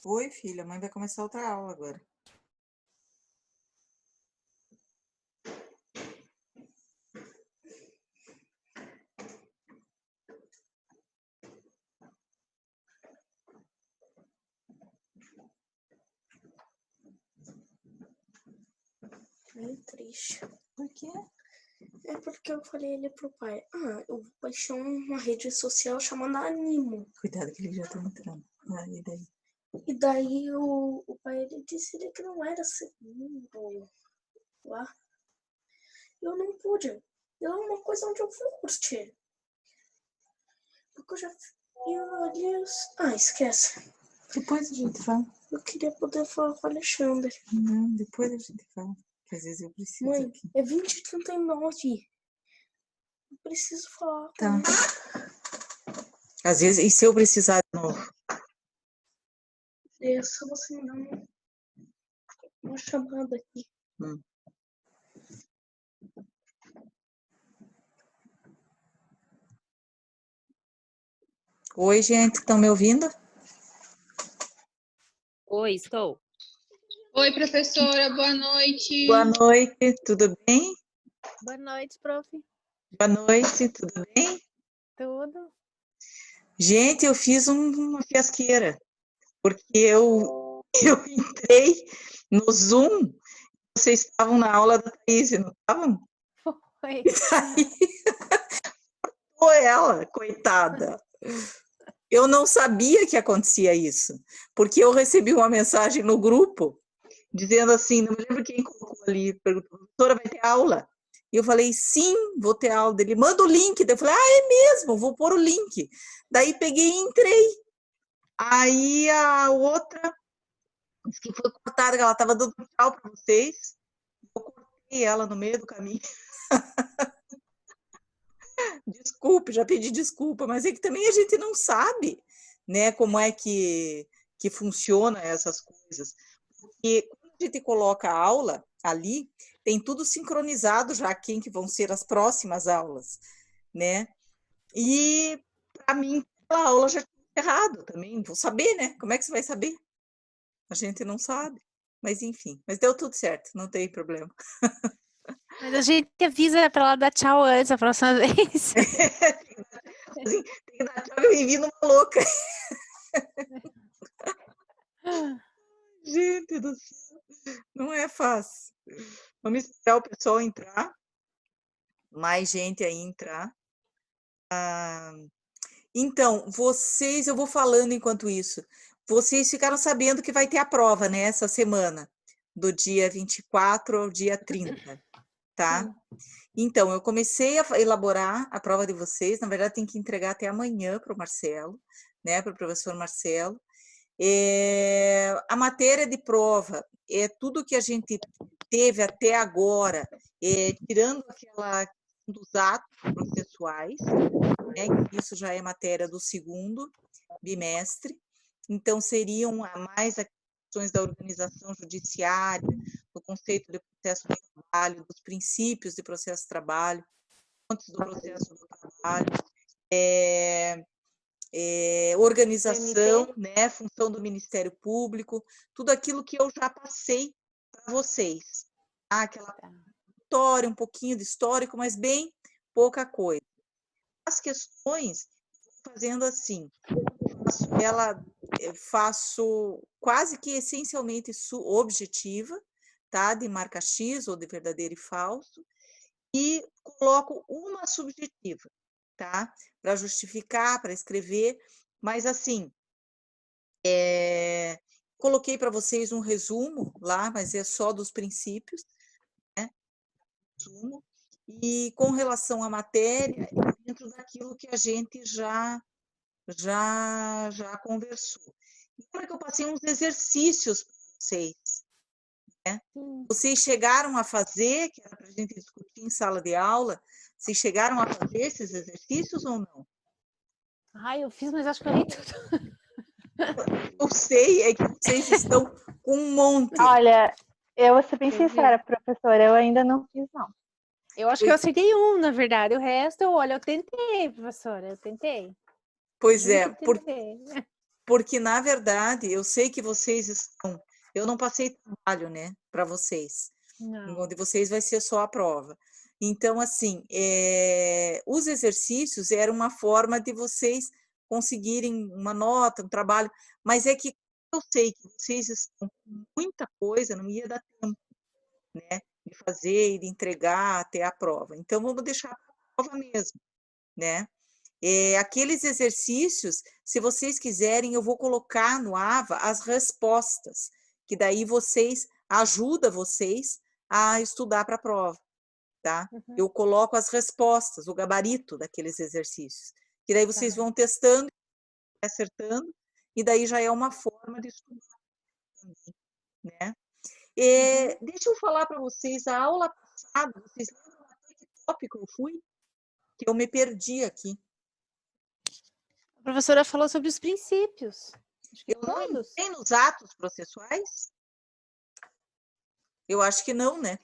Oi, filha, a mãe vai começar outra aula agora. Meio triste. Por quê? É porque eu falei ele pro pai. Eu baixei uma rede social chamada Animo. Cuidado que ele já tá entrando. E daí? E daí o pai ele disse que não era seguro lá. Eu não pude. É uma coisa onde eu vou curtir. Porque eu já... esquece. Depois a gente fala. Eu queria poder falar com o Alexandre. Não, depois a gente fala. Que às vezes eu preciso Mãe, aqui. é 20h39. Eu preciso falar com Tá. ele. Às vezes, e se eu precisar de novo? É só você me dar uma chamada aqui. Oi, gente, estão me ouvindo? Oi, estou. Oi, professora, boa noite. Boa noite, tudo bem? Boa noite, prof. Boa noite, tudo bem? Tudo? Gente, eu fiz uma fiasqueira, porque eu entrei no Zoom, vocês estavam na aula da Thaís, não estavam? Oi. Foi ela, coitada. Eu não sabia que acontecia isso, porque eu recebi uma mensagem no grupo, dizendo assim, não me lembro quem colocou ali, perguntou, professora, vai ter aula? E eu falei, sim, vou ter aula. Ele manda o link. Daí eu falei, é mesmo, vou pôr o link. Daí peguei e entrei. Aí a outra disse que foi cortada, que ela estava dando tchau para vocês. Eu cortei ela no meio do caminho. Desculpe, já pedi desculpa, mas é que também a gente não sabe, né, como é que funciona essas coisas. Porque quando a gente coloca a aula ali, tem tudo sincronizado já quem que vão ser as próximas aulas, né? E para mim a aula já tinha errado também, vou saber, né? Como é que você vai saber? A gente não sabe. Mas enfim, mas deu tudo certo, não tem problema. Mas a gente avisa para ela dar tchau antes, a próxima vez. Tem que dar tchau, eu me vi numa louca. Gente do céu, não é fácil. Vamos esperar o pessoal entrar, mais gente aí entrar. Então, vocês, eu vou falando enquanto isso, vocês ficaram sabendo que vai ter a prova, né, essa semana, do dia 24 ao dia 30, tá? Sim. Então, eu comecei a elaborar a prova de vocês, na verdade tem que entregar até amanhã para o Marcelo, né, para o professor Marcelo. A matéria de prova é tudo que a gente teve até agora, tirando aquela dos atos processuais, né, que isso já é matéria do segundo bimestre, então seriam mais as questões da organização judiciária, do conceito de processo de trabalho, dos princípios de processo de trabalho, fontes do processo do trabalho, organização, né, função do Ministério Público, tudo aquilo que eu já passei para vocês. Aquela história, um pouquinho de histórico, mas bem pouca coisa. As questões, fazendo assim, faço quase que essencialmente objetiva, tá, de marca X ou de verdadeiro e falso, e coloco uma subjetiva, tá, para justificar, para escrever, mas assim, coloquei para vocês um resumo lá, mas é só dos princípios, né, resumo, e com relação à matéria, dentro daquilo que a gente já conversou. Lembra que eu passei uns exercícios para vocês, né? Vocês chegaram a fazer, que era para a gente discutir em sala de aula, vocês chegaram a fazer esses exercícios ou não? Ai, eu fiz, mas acho que eu errei tudo. Eu sei, é que vocês estão com um monte. Olha, eu vou ser bem sincera, professora, eu ainda não fiz, não. Eu acho que eu acertei um, na verdade. O resto, olha, eu tentei, professora, eu tentei. Pois Juro é, que eu tentei. porque, na verdade, eu sei que vocês estão... Eu não passei trabalho, né, para vocês. Não. Onde vocês vai ser só a prova. Então, assim, os exercícios eram uma forma de vocês conseguirem uma nota, um trabalho, mas é que eu sei que vocês estão com muita coisa, não ia dar tempo, né, de fazer e de entregar até a prova. Então, vamos deixar para a prova mesmo, né? Aqueles exercícios, se vocês quiserem, eu vou colocar no AVA as respostas, que daí ajuda vocês a estudar para a prova, tá? Uhum. Eu coloco as respostas, o gabarito daqueles exercícios, que daí vocês Tá. vão testando, acertando, e daí já é uma forma de estudar também, né? Deixa eu falar para vocês, a aula passada, vocês lembram até que tópico eu fui? Que eu me perdi aqui. A professora falou sobre os princípios. Acho que Eu não todos. entrei nos atos processuais? Eu acho que não, né?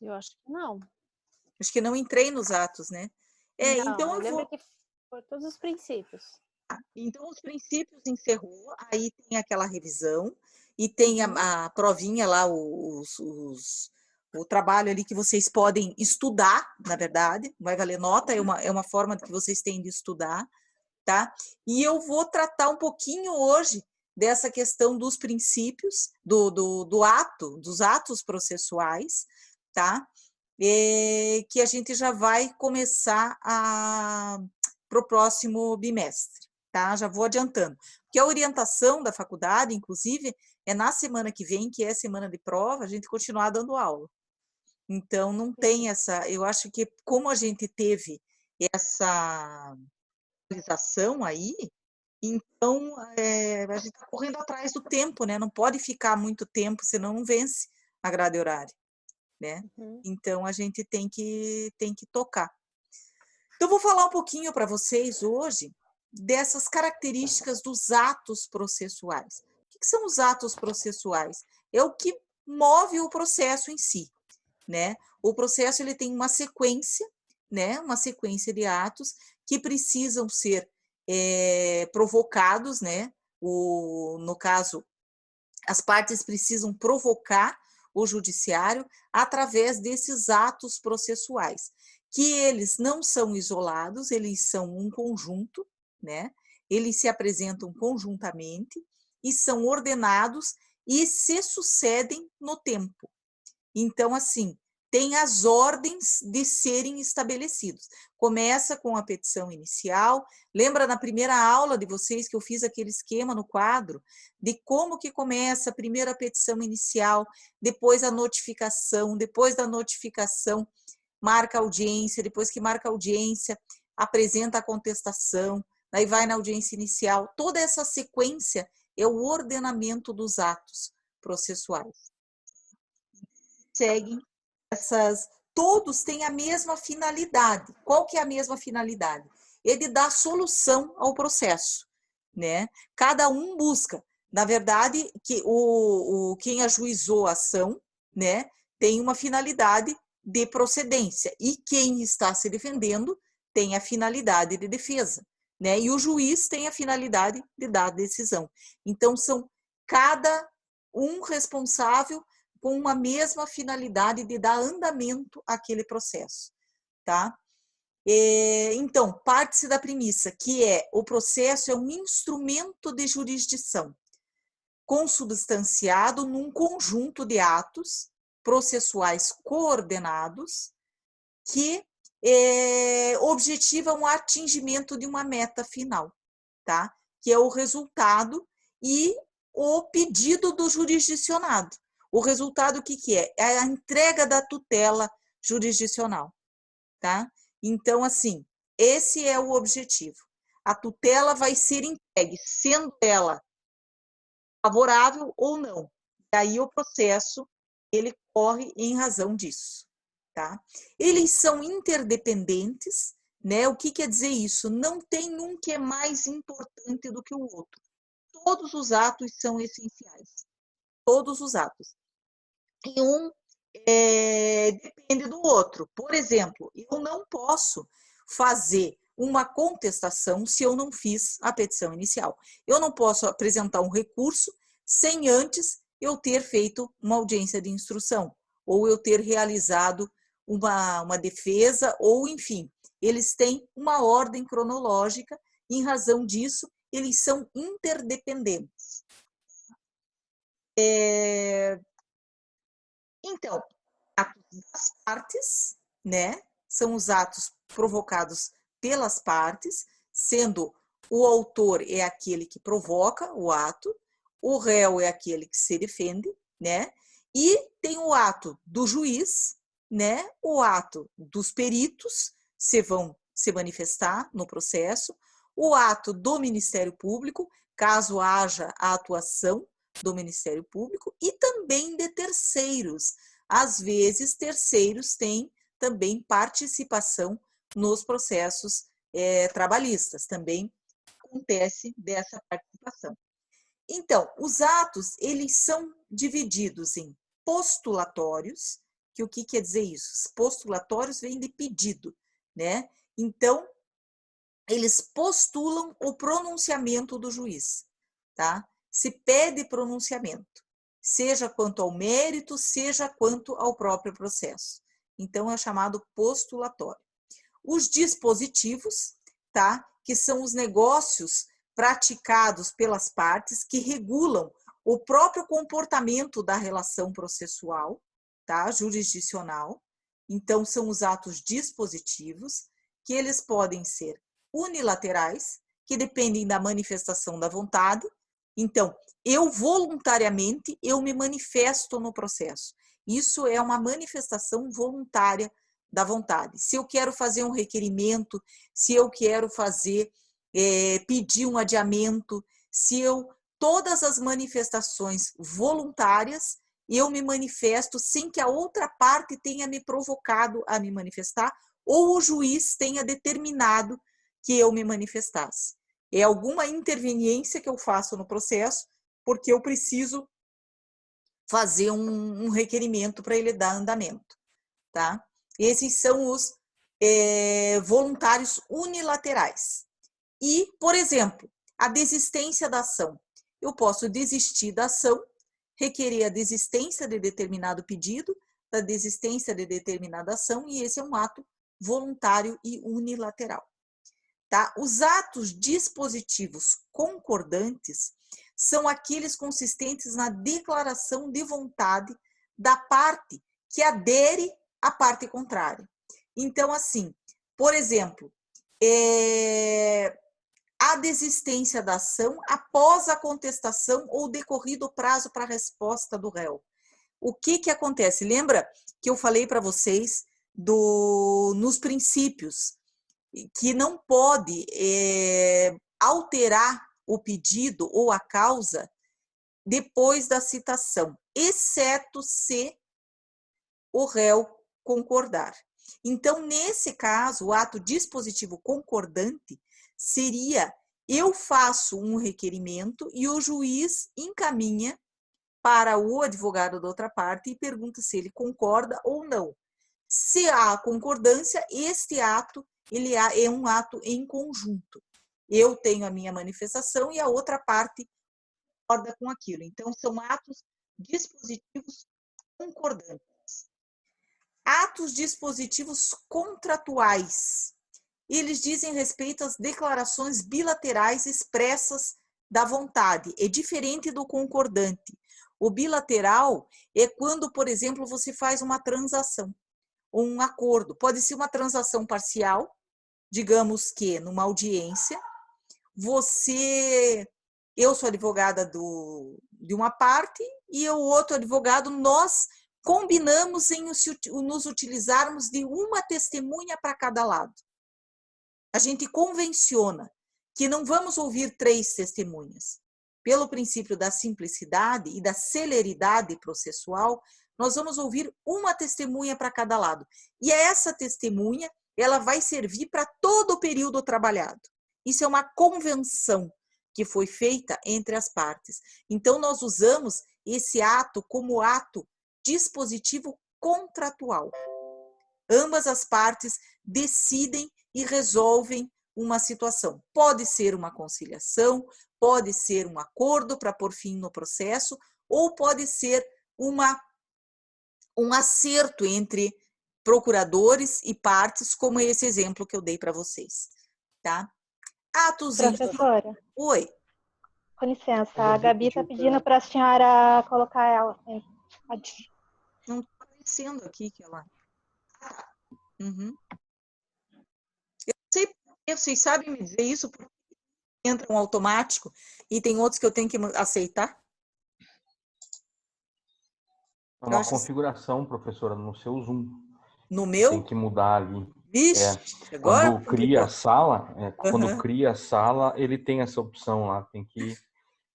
Eu acho que não. Acho que não entrei nos atos, né? Não, Então eu eu lembro vou... que foi todos os princípios. Então, os princípios encerrou, aí tem aquela revisão, e tem a provinha lá, o trabalho ali que vocês podem estudar, na verdade, vai valer nota, é uma forma que vocês têm de estudar, tá? E eu vou tratar um pouquinho hoje dessa questão dos princípios, dos atos processuais, tá? Que a gente já vai começar para o próximo bimestre, tá? Já vou adiantando. Porque a orientação da faculdade, inclusive, é na semana que vem, que é semana de prova, a gente continuar dando aula. Então, não tem essa... Eu acho que como a gente teve essa atualização aí, então a gente está correndo atrás do tempo, né? Não pode ficar muito tempo, senão não vence a grade horária, né? Então, a gente tem que tocar. Então, vou falar um pouquinho para vocês hoje dessas características dos atos processuais. O que são os atos processuais? É o que move o processo em si, né? O processo ele tem uma sequência, né? Uma sequência de atos que precisam ser provocados, né? No caso, as partes precisam provocar o judiciário através desses atos processuais, que eles não são isolados, eles são um conjunto, né? Eles se apresentam conjuntamente e são ordenados e se sucedem no tempo. Então, assim, tem as ordens de serem estabelecidos. Começa com a petição inicial. Lembra na primeira aula de vocês que eu fiz aquele esquema no quadro de como que começa primeiro a petição inicial, depois a notificação, depois da notificação marca audiência, depois que marca audiência, apresenta a contestação, daí vai na audiência inicial. Toda essa sequência é o ordenamento dos atos processuais. Seguem todos têm a mesma finalidade. Qual que é a mesma finalidade? É de dar solução ao processo, né? Cada um busca, na verdade, que quem ajuizou a ação, né, tem uma finalidade de procedência e quem está se defendendo tem a finalidade de defesa, né? E o juiz tem a finalidade de dar a decisão. Então são cada um responsável com uma mesma finalidade de dar andamento àquele processo, tá? Então, parte-se da premissa que o processo é um instrumento de jurisdição, consubstanciado num conjunto de atos processuais coordenados que objetivam o atingimento de uma meta final, tá? Que é o resultado e o pedido do jurisdicionado. O resultado, o que é? É a entrega da tutela jurisdicional, tá? Então, assim, esse é o objetivo. A tutela vai ser entregue, sendo ela favorável ou não. E aí o processo, ele corre em razão disso, tá? Eles são interdependentes, né? O que quer dizer isso? Não tem um que é mais importante do que o outro. Todos os atos são essenciais. Todos os atos. E um depende do outro. Por exemplo, eu não posso fazer uma contestação se eu não fiz a petição inicial. Eu não posso apresentar um recurso sem antes eu ter feito uma audiência de instrução, ou eu ter realizado uma defesa, ou enfim, eles têm uma ordem cronológica, e em razão disso, eles são interdependentes. Então, atos das partes, né, são os atos provocados pelas partes, sendo o autor é aquele que provoca o ato, o réu é aquele que se defende, né, e tem o ato do juiz, né, o ato dos peritos, se vão se manifestar no processo, o ato do Ministério Público, caso haja a atuação do Ministério Público, e também de terceiros. Às vezes, terceiros têm também participação nos processos trabalhistas, também acontece dessa participação. Então, os atos, eles são divididos em postulatórios, que o que quer dizer isso? Os postulatórios vêm de pedido, né? Então, eles postulam o pronunciamento do juiz, tá? Se pede pronunciamento, seja quanto ao mérito, seja quanto ao próprio processo. Então, é chamado postulatório. Os dispositivos, tá? Que são os negócios praticados pelas partes que regulam o próprio comportamento da relação processual, tá? Jurisdicional. Então, são os atos dispositivos, que eles podem ser unilaterais, que dependem da manifestação da vontade. Então, eu voluntariamente, eu me manifesto no processo. Isso é uma manifestação voluntária da vontade. Se eu quero fazer um requerimento, se eu quero fazer, pedir um adiamento, todas as manifestações voluntárias, eu me manifesto sem que a outra parte tenha me provocado a me manifestar, ou o juiz tenha determinado que eu me manifestasse. É alguma interveniência que eu faço no processo, porque eu preciso fazer um requerimento para ele dar andamento, tá? Esses são os voluntários unilaterais. E, por exemplo, a desistência da ação. Eu posso desistir da ação, requerer a desistência de determinado pedido, da desistência de determinada ação, e esse é um ato voluntário e unilateral. Tá? Os atos dispositivos concordantes são aqueles consistentes na declaração de vontade da parte que adere à parte contrária. Então, assim, por exemplo, a desistência da ação após a contestação ou decorrido o prazo para a resposta do réu. O que acontece? Lembra que eu falei para vocês nos princípios que não pode alterar o pedido ou a causa depois da citação, exceto se o réu concordar. Então, nesse caso, o ato dispositivo concordante seria: eu faço um requerimento e o juiz encaminha para o advogado da outra parte e pergunta se ele concorda ou não. Se há concordância, este ato ele é um ato em conjunto. Eu tenho a minha manifestação e a outra parte concorda com aquilo. Então, são atos dispositivos concordantes. Atos dispositivos contratuais. Eles dizem respeito às declarações bilaterais expressas da vontade. É diferente do concordante. O bilateral é quando, por exemplo, você faz uma transação, ou um acordo. Pode ser uma transação parcial, digamos que numa audiência, eu sou advogada de uma parte e o outro advogado, nós combinamos em nos utilizarmos de uma testemunha para cada lado. A gente convenciona que não vamos ouvir 3 testemunhas. Pelo princípio da simplicidade e da celeridade processual, nós vamos ouvir uma testemunha para cada lado. E essa testemunha, ela vai servir para todo o período trabalhado. Isso é uma convenção que foi feita entre as partes. Então, nós usamos esse ato como ato dispositivo contratual. Ambas as partes decidem e resolvem uma situação. Pode ser uma conciliação, pode ser um acordo para pôr fim no processo, ou pode ser um acerto entre procuradores e partes, como esse exemplo que eu dei para vocês, tá? Atos Professora, Oi. com licença, a Gabi está pedindo para a senhora colocar ela. Não está aparecendo aqui que ela... Uhum. Eu sei porque vocês sabem me dizer isso, porque entra um automático e tem outros que eu tenho que aceitar. É uma configuração, professora, no seu Zoom. No meu? Tem que mudar ali. Vixe, agora quando cria a sala, Uhum. cria a sala, ele tem essa opção lá, tem que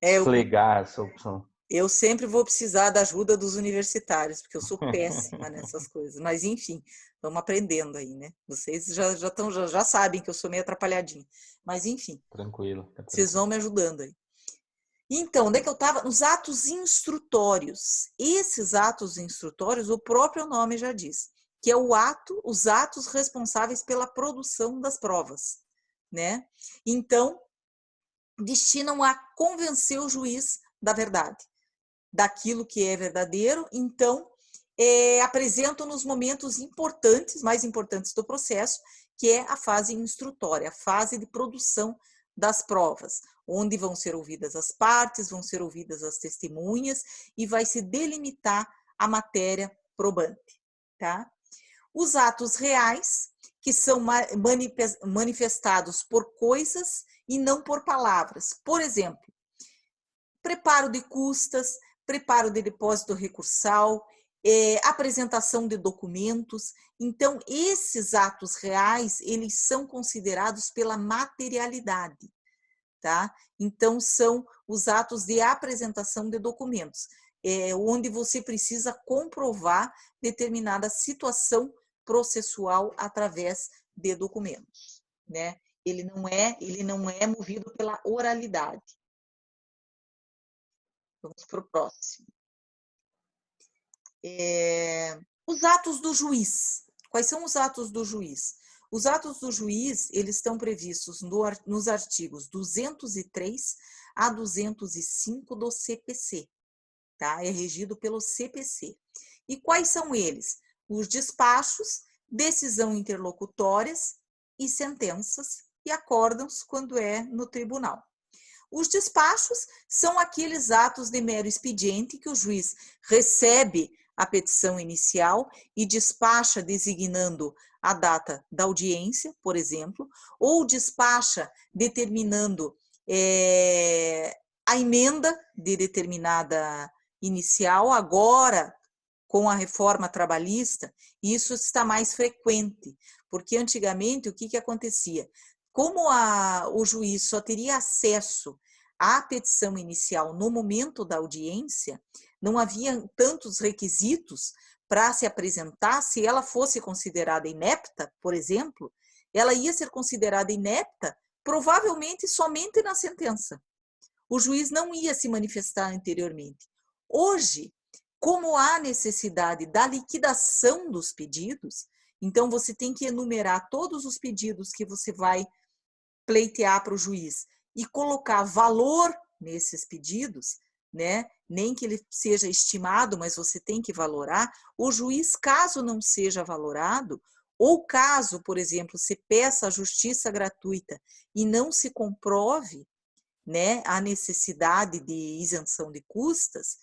desligar essa opção. Eu sempre vou precisar da ajuda dos universitários, porque eu sou péssima nessas coisas. Mas, enfim, vamos aprendendo aí, né? Vocês já sabem que eu sou meio atrapalhadinha. Mas, enfim. Tranquilo. Vocês vão me ajudando aí. Então, onde é que eu estava? Nos atos instrutórios. Esses atos instrutórios, o próprio nome já diz, que é os atos responsáveis pela produção das provas, né? Então, destinam a convencer o juiz da verdade, daquilo que é verdadeiro. Então, apresentam nos momentos importantes, mais importantes do processo, que é a fase instrutória, a fase de produção das provas, onde vão ser ouvidas as partes, vão ser ouvidas as testemunhas e vai se delimitar a matéria probante, tá? Os atos reais, que são manifestados por coisas e não por palavras. Por exemplo, preparo de custas, preparo de depósito recursal, apresentação de documentos. Então, esses atos reais, eles são considerados pela materialidade, tá? Então, são os atos de apresentação de documentos, onde você precisa comprovar determinada situação processual através de documentos, né? Ele não é movido pela oralidade. Vamos para o próximo. Os atos do juiz. Quais são os atos do juiz? Os atos do juiz, eles estão previstos nos artigos 203 a 205 do CPC, tá? É regido pelo CPC. E quais são eles? Os despachos, decisão interlocutórias e sentenças e acórdãos quando é no tribunal. Os despachos são aqueles atos de mero expediente que o juiz recebe a petição inicial e despacha designando a data da audiência, por exemplo, ou despacha determinando a emenda de determinada inicial. Agora, com a reforma trabalhista, isso está mais frequente, porque antigamente o que acontecia? Como o juiz só teria acesso à petição inicial no momento da audiência, não havia tantos requisitos para se apresentar. Se ela fosse considerada inepta, por exemplo, ela ia ser considerada inepta provavelmente somente na sentença. O juiz não ia se manifestar anteriormente. Hoje, como há necessidade da liquidação dos pedidos, então você tem que enumerar todos os pedidos que você vai pleitear para o juiz e colocar valor nesses pedidos, né? Nem que ele seja estimado, mas você tem que valorar. O juiz, caso não seja valorado, ou caso, por exemplo, se peça a justiça gratuita e não se comprove, né, a necessidade de isenção de custas,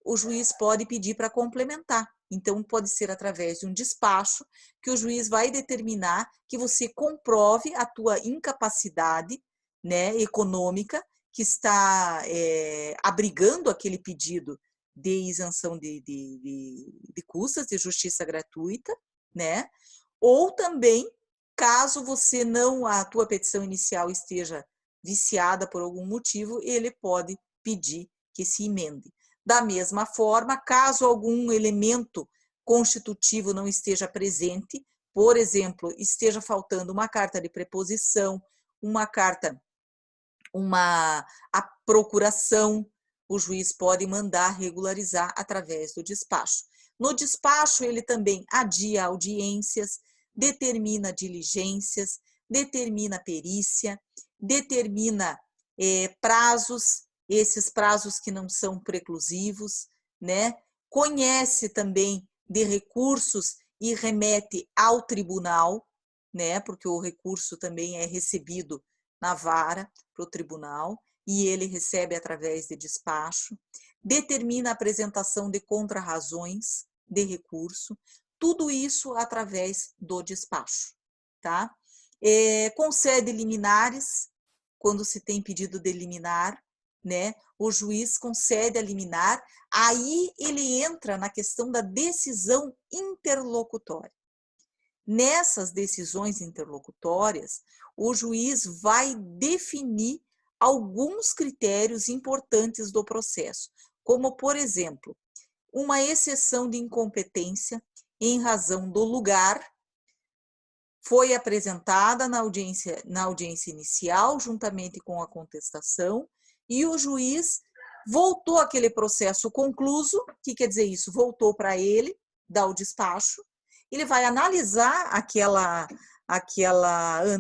o juiz pode pedir para complementar. Então, pode ser através de um despacho que o juiz vai determinar que você comprove a tua incapacidade, né, econômica que está abrigando aquele pedido de isenção de custas, de justiça gratuita, né? Ou também, caso você a tua petição inicial esteja viciada por algum motivo, ele pode pedir que se emende. Da mesma forma, caso algum elemento constitutivo não esteja presente, por exemplo, esteja faltando uma carta de preposição, a procuração, o juiz pode mandar regularizar através do despacho. No despacho, ele também adia audiências, determina diligências, determina perícia, determina prazos, esses prazos que não são preclusivos, né? Conhece também de recursos e remete ao tribunal, né? Porque o recurso também é recebido na vara para o tribunal e ele recebe através de despacho, determina a apresentação de contrarrazões de recurso, tudo isso através do despacho, tá? Concede liminares, quando se tem pedido de liminar, né? O juiz concede a liminar, aí ele entra na questão da decisão interlocutória. Nessas decisões interlocutórias, o juiz vai definir alguns critérios importantes do processo, como, por exemplo, uma exceção de incompetência em razão do lugar, foi apresentada na audiência inicial, juntamente com a contestação, e o juiz voltou aquele processo concluso. O que quer dizer isso? Voltou para ele, dá o despacho, ele vai analisar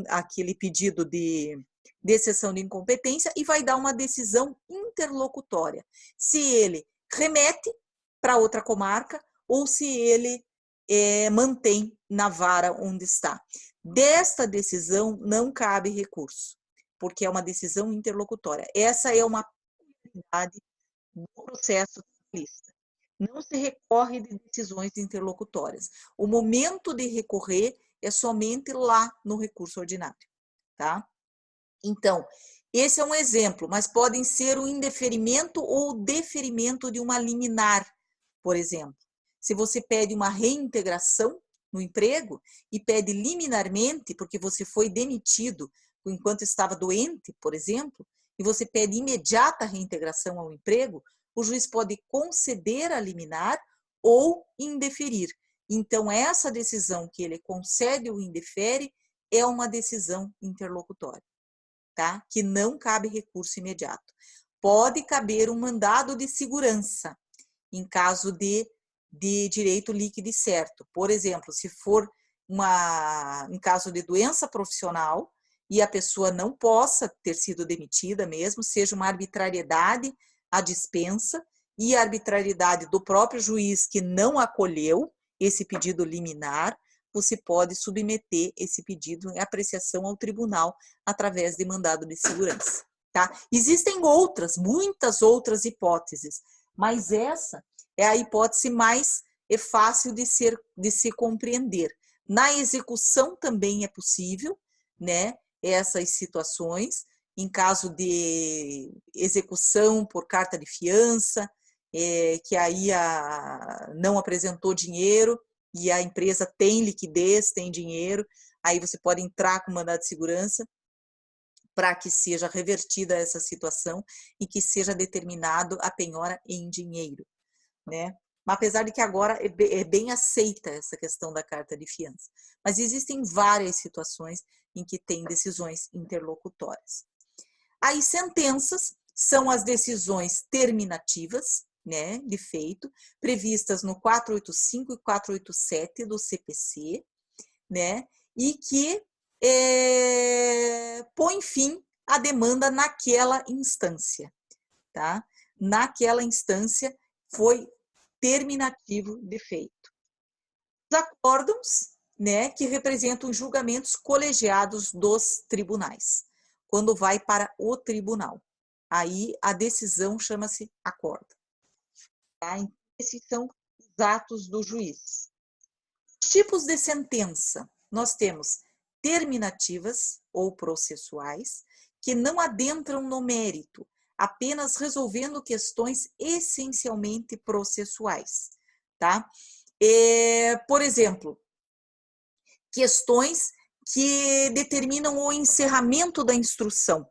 aquele pedido de exceção de incompetência e vai dar uma decisão interlocutória. Se ele remete para outra comarca ou se ele mantém na vara onde está. Desta decisão não cabe recurso, porque é uma decisão interlocutória. Essa é uma peculiaridade do processo trabalhista. Não se recorre de decisões interlocutórias. O momento de recorrer é somente lá no recurso ordinário, tá? Então, esse é um exemplo, mas podem ser o indeferimento ou o deferimento de uma liminar, por exemplo. Se você pede uma reintegração no emprego e pede liminarmente, porque você foi demitido enquanto estava doente, por exemplo, e você pede imediata reintegração ao emprego, o juiz pode conceder a liminar ou indeferir. Então, essa decisão que ele concede ou indefere é uma decisão interlocutória, tá? Que não cabe recurso imediato. Pode caber um mandado de segurança em caso de direito líquido e certo. Por exemplo, se for em caso de doença profissional e a pessoa não possa ter sido demitida mesmo, seja uma arbitrariedade a dispensa e a arbitrariedade do próprio juiz que não acolheu esse pedido liminar, você pode submeter esse pedido em apreciação ao tribunal através de mandado de segurança, tá? Existem muitas outras hipóteses, mas essa é a hipótese mais fácil de se compreender. Na execução também é possível, né, essas situações, em caso de execução por carta de fiança, que aí não apresentou dinheiro e a empresa tem liquidez, tem dinheiro, aí você pode entrar com mandado de segurança para que seja revertida essa situação e que seja determinado a penhora em dinheiro, né? Mas apesar de que agora é bem aceita essa questão da carta de fiança. Mas existem várias situações em que tem decisões interlocutórias. Aí, sentenças são as decisões terminativas, né, de feito, previstas no 485 e 487 do CPC, né, e que põe fim à demanda naquela instância, tá? Naquela instância foi terminativo de feito. Os acórdãos, né, que representam julgamentos colegiados dos tribunais, quando vai para o tribunal. Aí a decisão chama-se acórdão. Tá? Então, esses são os atos do juiz. Os tipos de sentença, nós temos terminativas ou processuais, que não adentram no mérito, apenas resolvendo questões essencialmente processuais, tá? Por exemplo, questões que determinam o encerramento da instrução.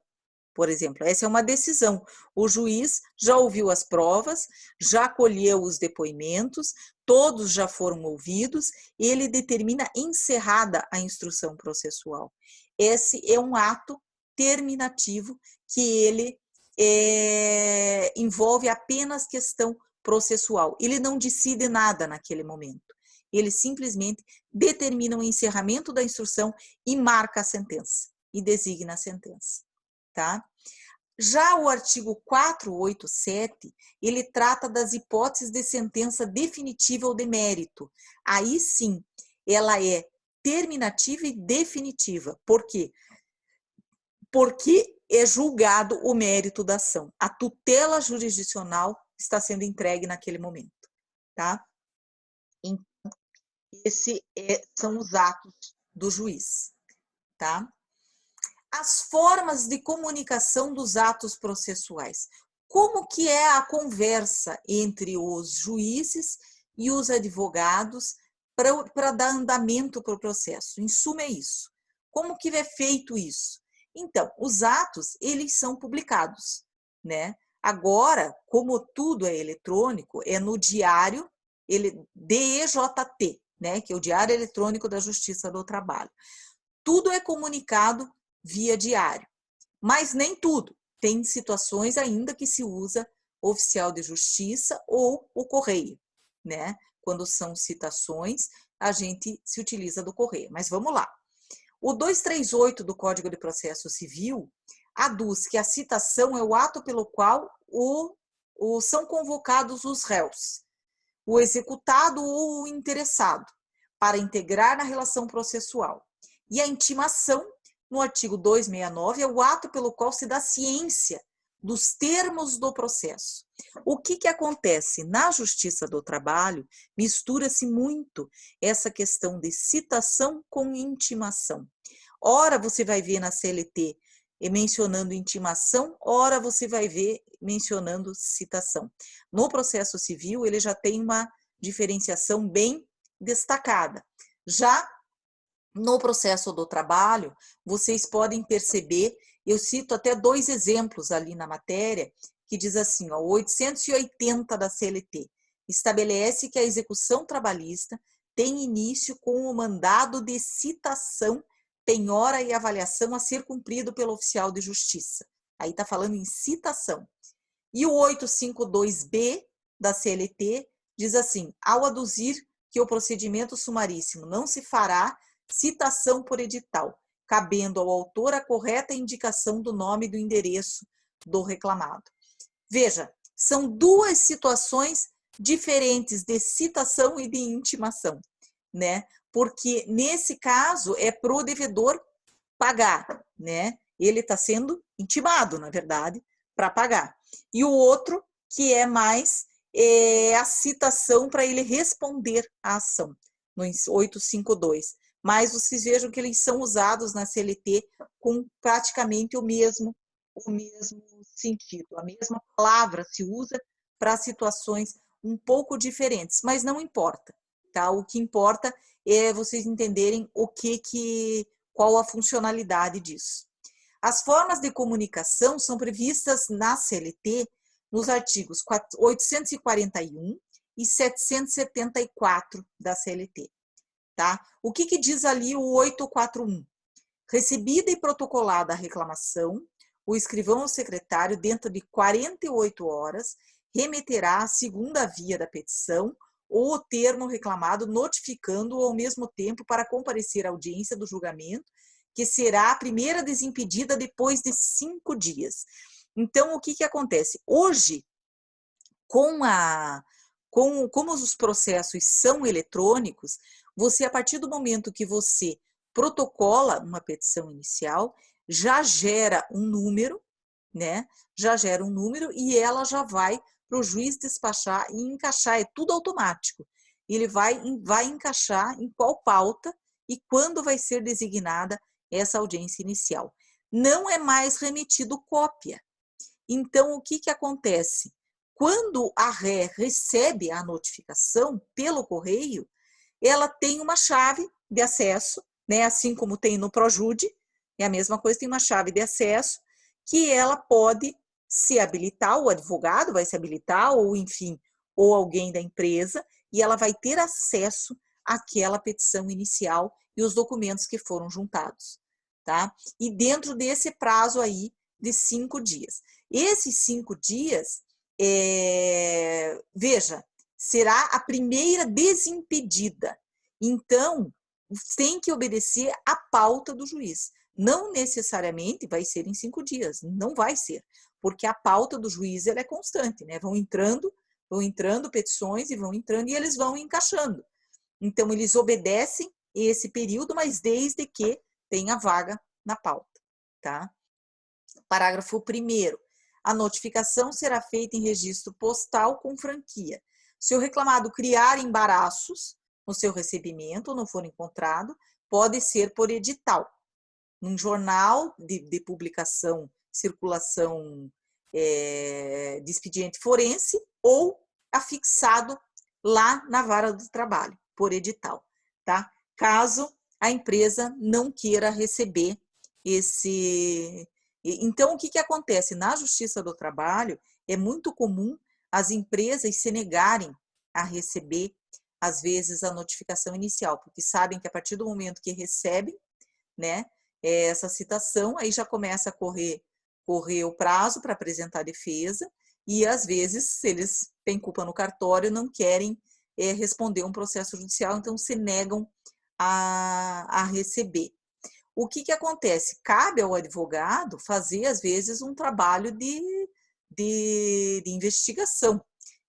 Por exemplo, essa é uma decisão. O juiz já ouviu as provas, já colheu os depoimentos, todos já foram ouvidos, e ele determina encerrada a instrução processual. Esse é um ato terminativo que ele envolve apenas questão processual. Ele não decide nada naquele momento. ele simplesmente determina o encerramento da instrução e marca a sentença, e designa a sentença, tá? Já o artigo 487, ele trata das hipóteses de sentença definitiva ou de mérito. Aí sim, ela é terminativa e definitiva. Por quê? Porque é julgado o mérito da ação. A tutela jurisdicional está sendo entregue naquele momento, tá? Então, são os atos do juiz, tá? As formas de comunicação dos atos processuais. Como que é a conversa entre os juízes e os advogados para dar andamento para o processo? Em suma, é isso. Como que é feito isso? Então, os atos, eles são publicados, né? Agora, como tudo é eletrônico, é no diário DEJT, né? Que é o Diário Eletrônico da Justiça do Trabalho. Tudo é comunicado via diário, mas nem tudo. Tem situações ainda que se usa oficial de justiça ou o correio, né? Quando são citações, a gente se utiliza do correio. Mas vamos lá. O 238 do Código de Processo Civil aduz que a citação é o ato pelo qual são convocados os réus, o executado ou o interessado, para integrar na relação processual. E a intimação, no artigo 269, é o ato pelo qual se dá ciência dos termos do processo. O que acontece? Na Justiça do Trabalho, mistura-se muito essa questão de citação com intimação. Ora você vai ver na CLT mencionando intimação, ora você vai ver mencionando citação. No processo civil, ele já tem uma diferenciação bem destacada. Já no processo do trabalho, vocês podem perceber, eu cito até 2 exemplos ali na matéria, que diz assim, ó, 880 da CLT, estabelece que a execução trabalhista tem início com o mandado de citação, penhora e avaliação a ser cumprido pelo oficial de justiça. Aí está falando em citação. E o 852B da CLT diz assim, ao aduzir que o procedimento sumaríssimo não se fará citação por edital, cabendo ao autor a correta indicação do nome e do endereço do reclamado. Veja, são 2 situações diferentes de citação e de intimação, né? Porque nesse caso é pro devedor pagar, né? Ele está sendo intimado, na verdade, para pagar. E o outro, que é mais a citação para ele responder à ação, no 852. Mas vocês vejam que eles são usados na CLT com praticamente o mesmo sentido. A mesma palavra se usa para situações um pouco diferentes, mas não importa, tá? O que importa é vocês entenderem qual a funcionalidade disso. As formas de comunicação são previstas na CLT nos artigos 841 e 774 da CLT. Tá? O que diz ali o 841? Recebida e protocolada a reclamação, o escrivão ou secretário, dentro de 48 horas, remeterá a segunda via da petição ou o termo reclamado, notificando-o ao mesmo tempo para comparecer à audiência do julgamento, que será a primeira desimpedida depois de 5 dias. Então, o que acontece? Hoje, como os processos são eletrônicos, você, a partir do momento que você protocola uma petição inicial, já gera um número, né? Já gera um número e ela já vai para o juiz despachar e encaixar, é tudo automático. Ele vai encaixar em qual pauta e quando vai ser designada essa audiência inicial. Não é mais remetido cópia. Então, o que acontece? Quando a ré recebe a notificação pelo correio, ela tem uma chave de acesso, né? Assim como tem no Projude, é a mesma coisa, tem uma chave de acesso que ela pode se habilitar, o advogado vai se habilitar, ou enfim, ou alguém da empresa, e ela vai ter acesso àquela petição inicial e os documentos que foram juntados, tá? E dentro desse prazo aí de 5 dias. Esses 5 dias, veja, será a primeira desimpedida. Então, tem que obedecer à pauta do juiz. Não necessariamente vai ser em 5 dias, não vai ser, porque a pauta do juiz ela é constante, né? Vão entrando petições e eles vão encaixando. Então, eles obedecem esse período, mas desde que tenha vaga na pauta, tá? Parágrafo 1º. A notificação será feita em registro postal com franquia. Se o reclamado criar embaraços no seu recebimento ou não for encontrado, pode ser por edital, num jornal de publicação, circulação de expediente forense ou afixado lá na vara do trabalho, por edital, tá? Caso a empresa não queira receber esse... Então, o que acontece? Na Justiça do Trabalho, é muito comum as empresas se negarem a receber, às vezes, a notificação inicial, porque sabem que a partir do momento que recebem, né, essa citação, aí já começa a correr o prazo para apresentar a defesa e, às vezes, se eles têm culpa no cartório, não querem responder um processo judicial, então se negam a receber. O que acontece? Cabe ao advogado fazer, às vezes, um trabalho de investigação.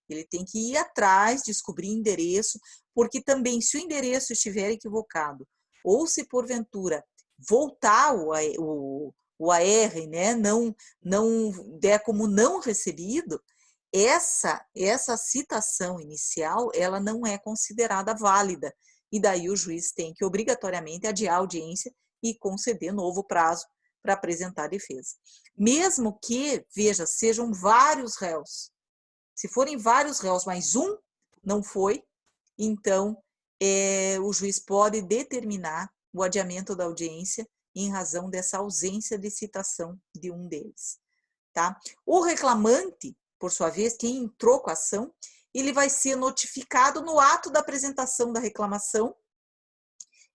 Ele tem que ir atrás, descobrir endereço, porque também, se o endereço estiver equivocado, ou se porventura voltar o AR, né, não der como não recebido, essa citação inicial, ela não é considerada válida. E daí o juiz tem que obrigatoriamente adiar a audiência e conceder novo prazo para apresentar a defesa. Mesmo que, veja, sejam vários réus. Se forem vários réus, mas um não foi, então o juiz pode determinar o adiamento da audiência em razão dessa ausência de citação de um deles. Tá? O reclamante, por sua vez, quem entrou com a ação, ele vai ser notificado no ato da apresentação da reclamação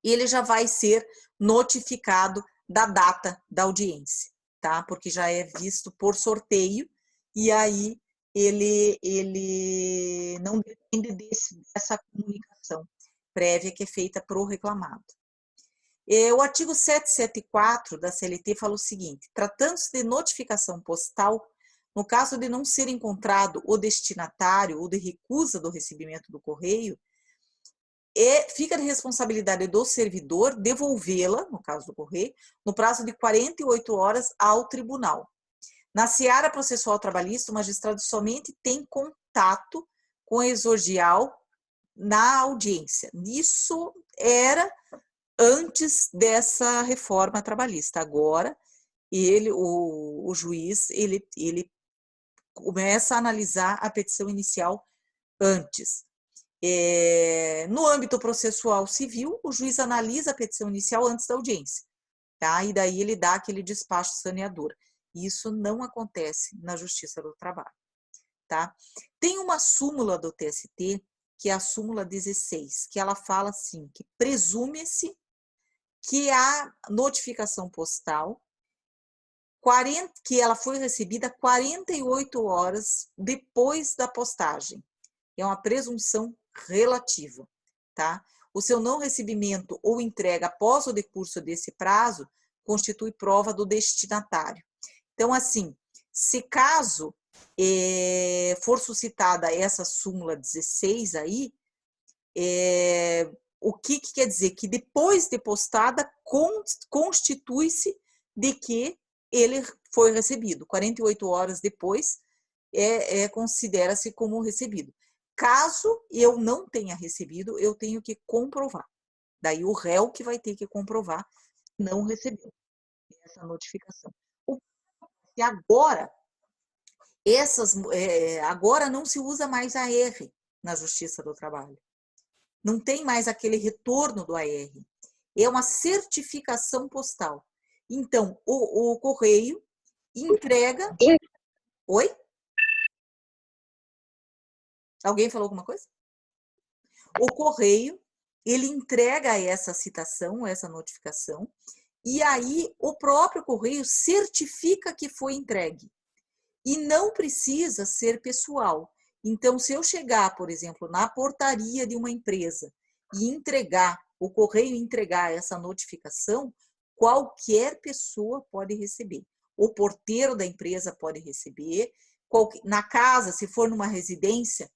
e ele já vai ser notificado da data da audiência, tá? Porque já é visto por sorteio e aí ele não depende dessa comunicação prévia que é feita para o reclamado. O artigo 774 da CLT fala o seguinte: tratando-se de notificação postal, no caso de não ser encontrado o destinatário ou de recusa do recebimento do correio, fica de responsabilidade do servidor devolvê-la, no caso do correio, no prazo de 48 horas ao tribunal. Na seara processual trabalhista, o magistrado somente tem contato com a exordial na audiência. Isso era antes dessa reforma trabalhista. Agora, o juiz, ele começa a analisar a petição inicial antes. No âmbito processual civil, o juiz analisa a petição inicial antes da audiência, tá? E daí ele dá aquele despacho saneador. Isso não acontece na Justiça do Trabalho, tá? Tem uma súmula do TST, que é a súmula 16, que ela fala assim, que presume-se que a notificação postal, que ela foi recebida 48 horas depois da postagem. É uma presunção relativa, tá? O seu não recebimento ou entrega após o decurso desse prazo constitui prova do destinatário. Então, assim, se caso for suscitada essa súmula 16 aí, o que quer dizer? Que depois de postada, constitui-se de que ele foi recebido. 48 horas depois, considera-se como recebido. Caso eu não tenha recebido, eu tenho que comprovar. Daí o réu que vai ter que comprovar não recebeu essa notificação. E agora, agora não se usa mais AR na Justiça do Trabalho. Não tem mais aquele retorno do AR. É uma certificação postal. Então, o correio entrega... Oi? Alguém falou alguma coisa? O correio, ele entrega essa citação, essa notificação, e aí o próprio correio certifica que foi entregue. E não precisa ser pessoal. Então, se eu chegar, por exemplo, na portaria de uma empresa e entregar, o correio entregar essa notificação, qualquer pessoa pode receber. O porteiro da empresa pode receber, na casa, se for numa residência,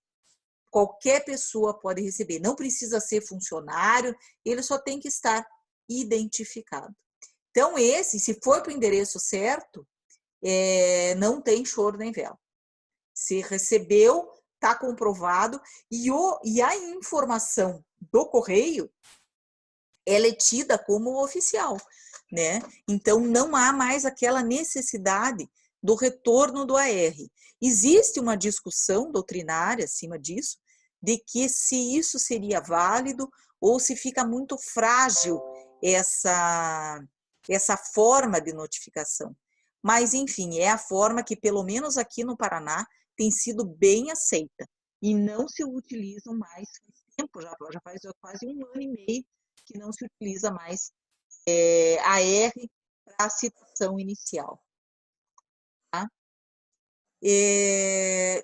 qualquer pessoa pode receber. Não precisa ser funcionário, ele só tem que estar identificado. Então, se for para o endereço certo, não tem choro nem vela. Se recebeu, está comprovado, e a informação do correio, ela é tida como oficial, né? Então, não há mais aquela necessidade do retorno do AR. Existe uma discussão doutrinária acima disso, de que se isso seria válido ou se fica muito frágil essa forma de notificação. Mas, enfim, é a forma que, pelo menos aqui no Paraná, tem sido bem aceita. E não se utilizam mais, faz tempo, já faz quase 1 ano e meio que não se utiliza mais AR para a citação inicial. Tá?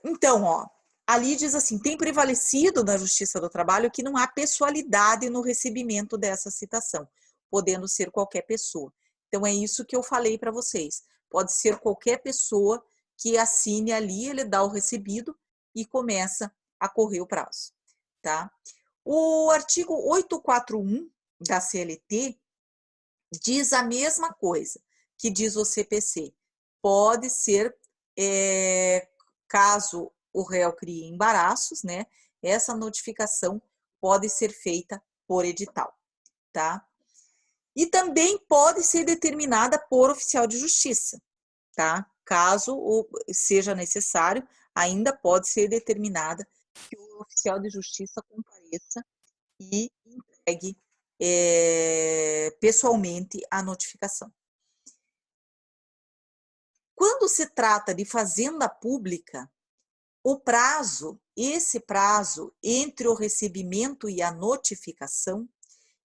Então, ali diz assim, tem prevalecido na Justiça do Trabalho que não há pessoalidade no recebimento dessa citação, podendo ser qualquer pessoa. Então, é isso que eu falei para vocês. Pode ser qualquer pessoa que assine ali, ele dá o recebido e começa a correr o prazo. Tá? O artigo 841 da CLT diz a mesma coisa que diz o CPC. Pode ser, caso o réu crie embaraços, né? Essa notificação pode ser feita por edital, tá? E também pode ser determinada por oficial de justiça, tá? Caso seja necessário, ainda pode ser determinada que o oficial de justiça compareça e entregue pessoalmente a notificação. Quando se trata de fazenda pública, esse prazo entre o recebimento e a notificação,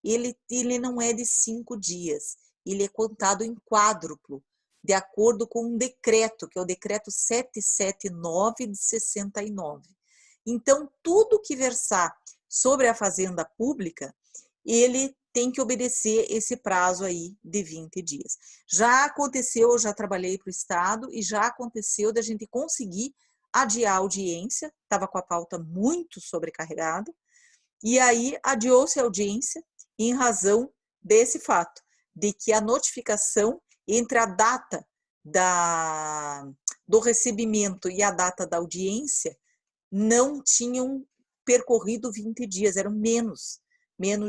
ele não é de 5 dias, ele é contado em quádruplo, de acordo com um decreto, que é o decreto 779 de 69. Então, tudo que versar sobre a fazenda pública, ele tem que obedecer esse prazo aí de 20 dias. Já aconteceu, eu já trabalhei para o Estado, e já aconteceu da gente conseguir adiar a audiência, estava com a pauta muito sobrecarregada, e aí adiou-se a audiência em razão desse fato, de que a notificação entre a data do recebimento e a data da audiência não tinham percorrido 20 dias, eram menos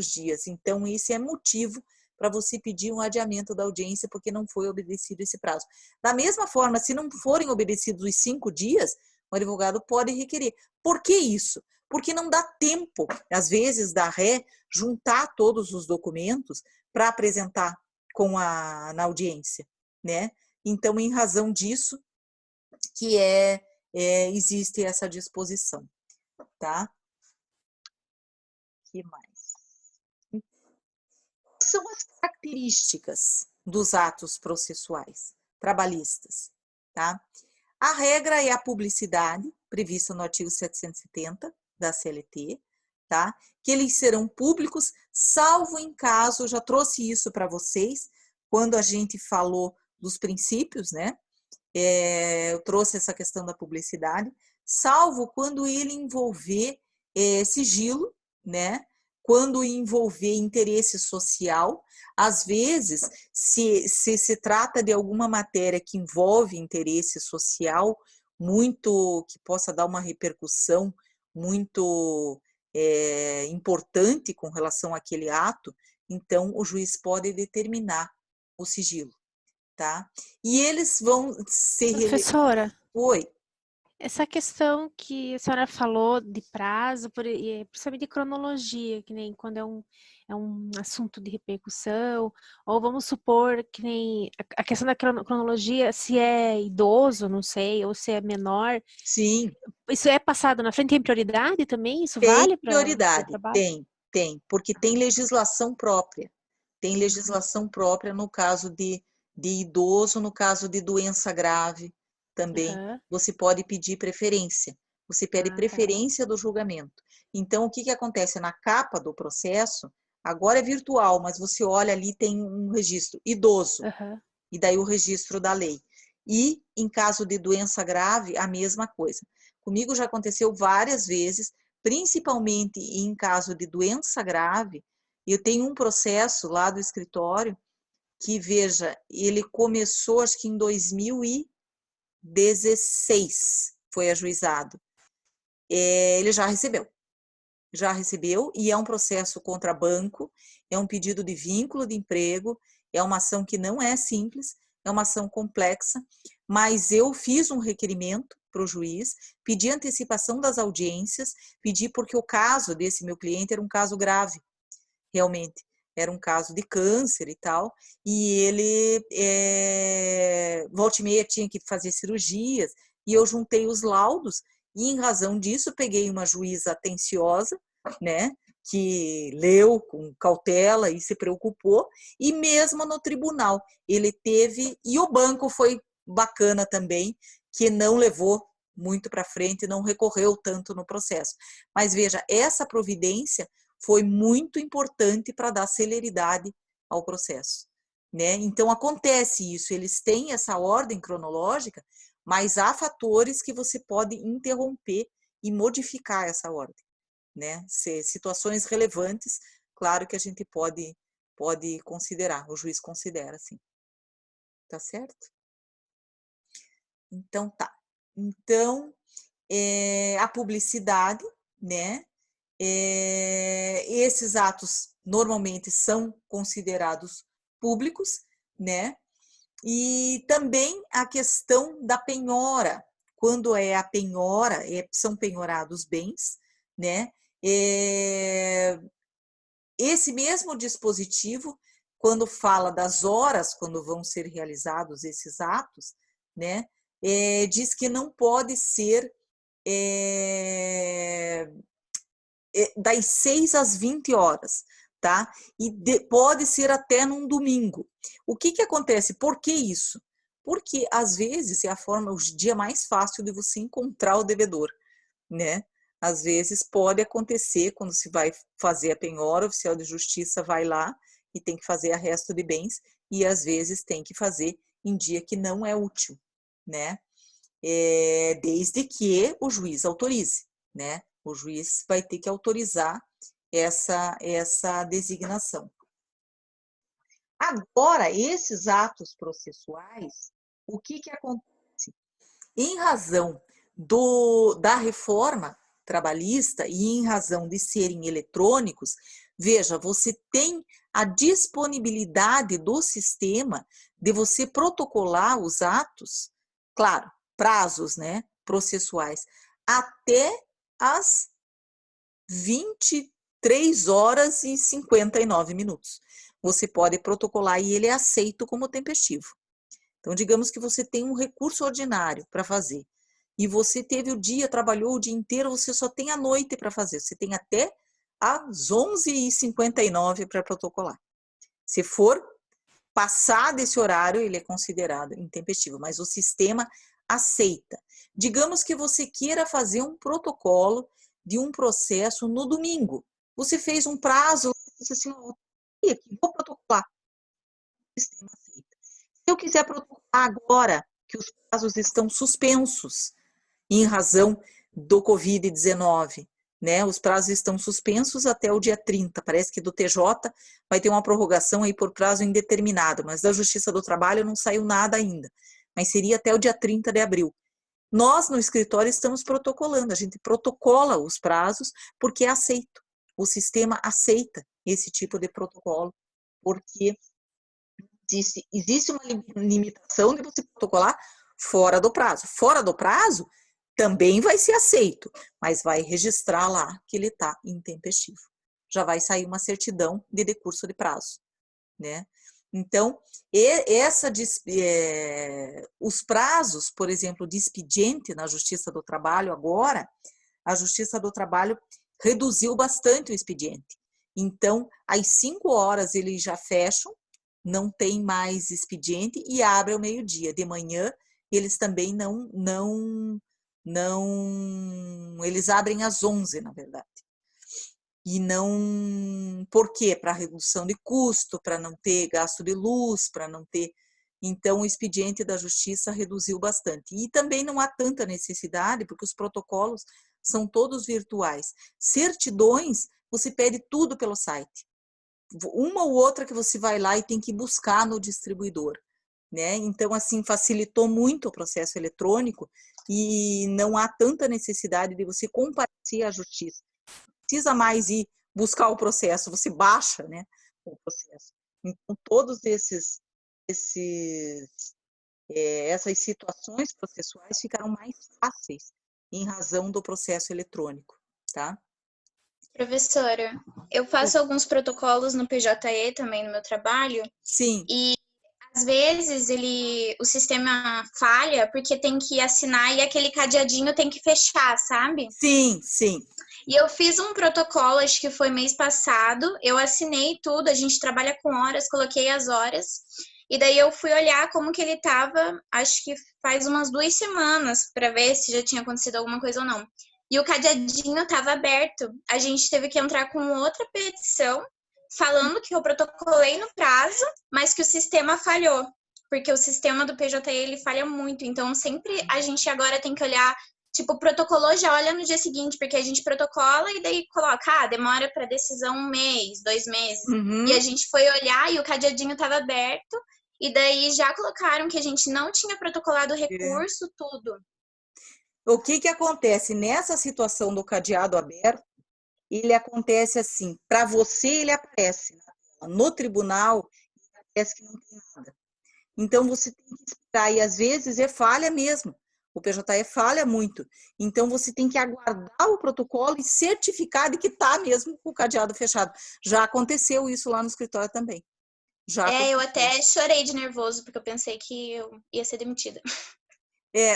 dias. Então, esse é motivo para você pedir um adiamento da audiência, porque não foi obedecido esse prazo. Da mesma forma, se não forem obedecidos os 5 dias, o advogado pode requerer. Por que isso? Porque não dá tempo, às vezes, da ré juntar todos os documentos para apresentar na audiência, né? Então, em razão disso, que existe essa disposição, tá? O que mais? Quais são as características dos atos processuais trabalhistas, tá? A regra é a publicidade, prevista no artigo 770 da CLT, tá? Que eles serão públicos, salvo em caso, eu já trouxe isso para vocês, quando a gente falou dos princípios, né? Eu trouxe essa questão da publicidade, salvo quando ele envolver sigilo, né? Quando envolver interesse social. Às vezes, se trata de alguma matéria que envolve interesse social, que possa dar uma repercussão muito importante com relação àquele ato, então o juiz pode determinar o sigilo, tá? E eles vão ser... Professora, Oi. essa questão que a senhora falou de prazo, principalmente de cronologia, que nem quando é um assunto de repercussão, ou vamos supor que nem a questão da cronologia, se é idoso, não sei, ou se é menor. Sim. Isso é passado na frente? Tem prioridade também? Isso tem vale para prioridade, trabalho? Tem, porque tem legislação própria. Tem legislação própria no caso de idoso, no caso de doença grave também. Você pode pedir preferência, Você pede tá. preferência do julgamento. Então, o que que acontece? Na capa do processo, agora é virtual, mas você olha ali, tem um registro idoso, Aham. e daí o registro da lei. E, em caso de doença grave, a mesma coisa. Comigo já aconteceu várias vezes, principalmente em caso de doença grave. Eu tenho um processo lá do escritório que, veja, ele começou, acho que em 2016, foi ajuizado. Ele já recebeu, e é um processo contra banco, é um pedido de vínculo de emprego, é uma ação que não é simples, é uma ação complexa, mas eu fiz um requerimento para o juiz, pedi antecipação das audiências, pedi porque o caso desse meu cliente era um caso grave, realmente, era um caso de câncer e tal, e ele, volta e meia, tinha que fazer cirurgias, e eu juntei os laudos, e em razão disso, peguei uma juíza atenciosa, né, que leu com cautela e se preocupou, e mesmo no tribunal, ele teve, e o banco foi bacana também, que não levou muito para frente, não recorreu tanto no processo. Mas veja, essa providência foi muito importante para dar celeridade ao processo, né? Então acontece isso, eles têm essa ordem cronológica, mas há fatores que você pode interromper e modificar essa ordem, né? Situações relevantes, claro que a gente pode considerar, o juiz considera, sim. Tá certo? Então tá. Então, a publicidade, né? Esses atos normalmente são considerados públicos, né? E também a questão da penhora, quando é a penhora, são penhorados bens, né? Esse mesmo dispositivo, quando fala das horas, quando vão ser realizados esses atos, né? Diz que não pode ser das 6 às 20 horas, tá? E pode ser até num domingo. O que que acontece? Por que isso? Porque, às vezes, é o dia mais fácil de você encontrar o devedor, né? Às vezes pode acontecer, quando se vai fazer a penhora, o oficial de justiça vai lá e tem que fazer arresto de bens, e às vezes tem que fazer em dia que não é útil, né? Desde que o juiz autorize, né? O juiz vai ter que autorizar essa designação. Agora, esses atos processuais, o que que acontece? Em razão da reforma trabalhista e em razão de serem eletrônicos, veja, você tem a disponibilidade do sistema de você protocolar os atos, claro, prazos, né, processuais, até às 23 horas e 59 minutos. Você pode protocolar e ele é aceito como tempestivo. Então, digamos que você tem um recurso ordinário para fazer e você teve o dia, trabalhou o dia inteiro, você só tem a noite para fazer. Você tem até às 11h59 para protocolar. Se for passar desse horário, ele é considerado intempestivo, mas o sistema aceita. Digamos que você queira fazer um protocolo de um processo no domingo. Você fez um prazo, você assim, vou protocolar. O sistema aceita. Se eu quiser protocolar agora, que os prazos estão suspensos em razão do Covid-19, né? Os prazos estão suspensos até o dia 30. Parece que do TJ vai ter uma prorrogação aí por prazo indeterminado, mas da Justiça do Trabalho não saiu nada ainda. Mas seria até o dia 30 de abril. Nós, no escritório, estamos protocolando. A gente protocola os prazos porque é aceito. O sistema aceita esse tipo de protocolo, porque existe uma limitação de você protocolar fora do prazo. Fora do prazo, também vai ser aceito, mas vai registrar lá que ele está intempestivo. Já vai sair uma certidão de decurso de prazo, né? Então, os prazos, por exemplo, de expediente na Justiça do Trabalho agora, a Justiça do Trabalho reduziu bastante o expediente. Então, às 5 horas eles já fecham, não tem mais expediente e abre ao meio-dia. De manhã, eles também não eles abrem às 11, na verdade. E não, por quê? Para redução de custo, para não ter gasto de luz, para não ter... Então, o expediente da justiça reduziu bastante. E também não há tanta necessidade, porque os protocolos são todos virtuais. Certidões, você pede tudo pelo site. Uma ou outra que você vai lá e tem que buscar no distribuidor, né? Então, assim, facilitou muito o processo eletrônico e não há tanta necessidade de você comparecer à justiça. Não precisa mais ir buscar o processo, você baixa, né, o processo. Então, todos essas situações processuais ficaram mais fáceis em razão do processo eletrônico, tá? Professora, eu faço alguns protocolos no PJE também no meu trabalho. Sim. E às vezes o sistema falha porque tem que assinar e aquele cadeadinho tem que fechar, sabe? Sim, sim. E eu fiz um protocolo, acho que foi mês passado, eu assinei tudo, a gente trabalha com horas, coloquei as horas, e daí eu fui olhar como que ele tava, acho que faz umas 2 semanas, para ver se já tinha acontecido alguma coisa ou não. E o cadeadinho estava aberto. A gente teve que entrar com outra petição, falando que eu protocolei no prazo, mas que o sistema falhou. Porque o sistema do PJE, ele falha muito. Então, sempre a gente agora tem que olhar, tipo, protocolou, já olha no dia seguinte, porque a gente protocola e daí coloca, demora para decisão 1 mês, 2 meses. Uhum. E a gente foi olhar e o cadeadinho estava aberto, e daí já colocaram que a gente não tinha protocolado o recurso, tudo. O que acontece nessa situação do cadeado aberto? Ele acontece assim, para você ele aparece na tela. No tribunal, parece que não tem nada. Então, você tem que esperar, e às vezes é falha mesmo. O PJE falha muito. Então, você tem que aguardar o protocolo e certificar de que está mesmo com o cadeado fechado. Já aconteceu isso lá no escritório também. Eu até chorei de nervoso, porque eu pensei que eu ia ser demitida.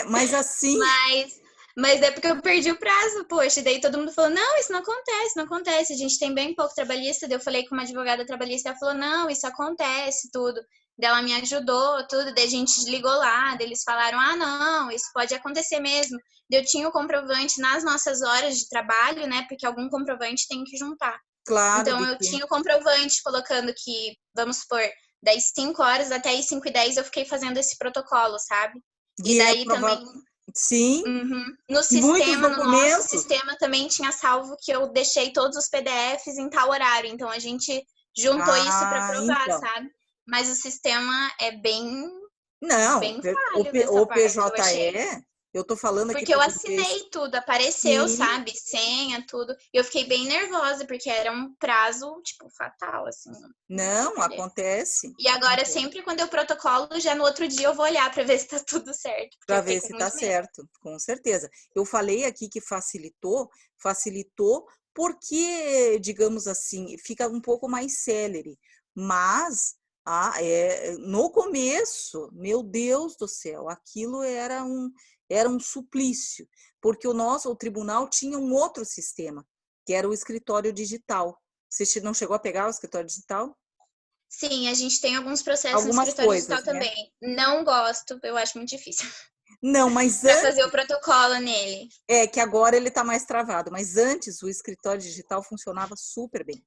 Mas assim... Mas é porque eu perdi o prazo, poxa. E daí todo mundo falou, não, isso não acontece, não acontece. A gente tem bem pouco trabalhista. Daí eu falei com uma advogada trabalhista, ela falou, não, isso acontece, tudo. Daí ela me ajudou, tudo. Daí a gente ligou lá, daí eles falaram, não, isso pode acontecer mesmo. Daí eu tinha o comprovante nas nossas horas de trabalho, né, porque algum comprovante tem que juntar. Claro. Então eu tinha o comprovante colocando que, vamos supor, das 5 horas até as 5h10 eu fiquei fazendo esse protocolo, sabe? E daí também... Sim. Uhum. No sistema, no nosso sistema também tinha salvo que eu deixei todos os PDFs em tal horário. Então a gente juntou isso para provar, sabe? Mas o sistema é bem falho dessa parte, o PJE, eu tô falando aqui porque eu assinei tudo, apareceu, sabe? Senha, tudo. E eu fiquei bem nervosa, porque era um prazo, tipo, fatal, assim. Não, acontece. E agora, sempre quando eu protocolo, já no outro dia eu vou olhar para ver se tá tudo certo. Para ver se tá certo, com certeza. Eu falei aqui que facilitou porque, digamos assim, fica um pouco mais célere. Mas, no começo, meu Deus do céu, aquilo era um suplício, porque o tribunal tinha um outro sistema, que era o escritório digital. Você não chegou a pegar o escritório digital? Sim, a gente tem alguns processos no escritório digital também. Não gosto, eu acho muito difícil. Não, mas para fazer o protocolo nele. É que agora ele está mais travado, mas antes o escritório digital funcionava super bem.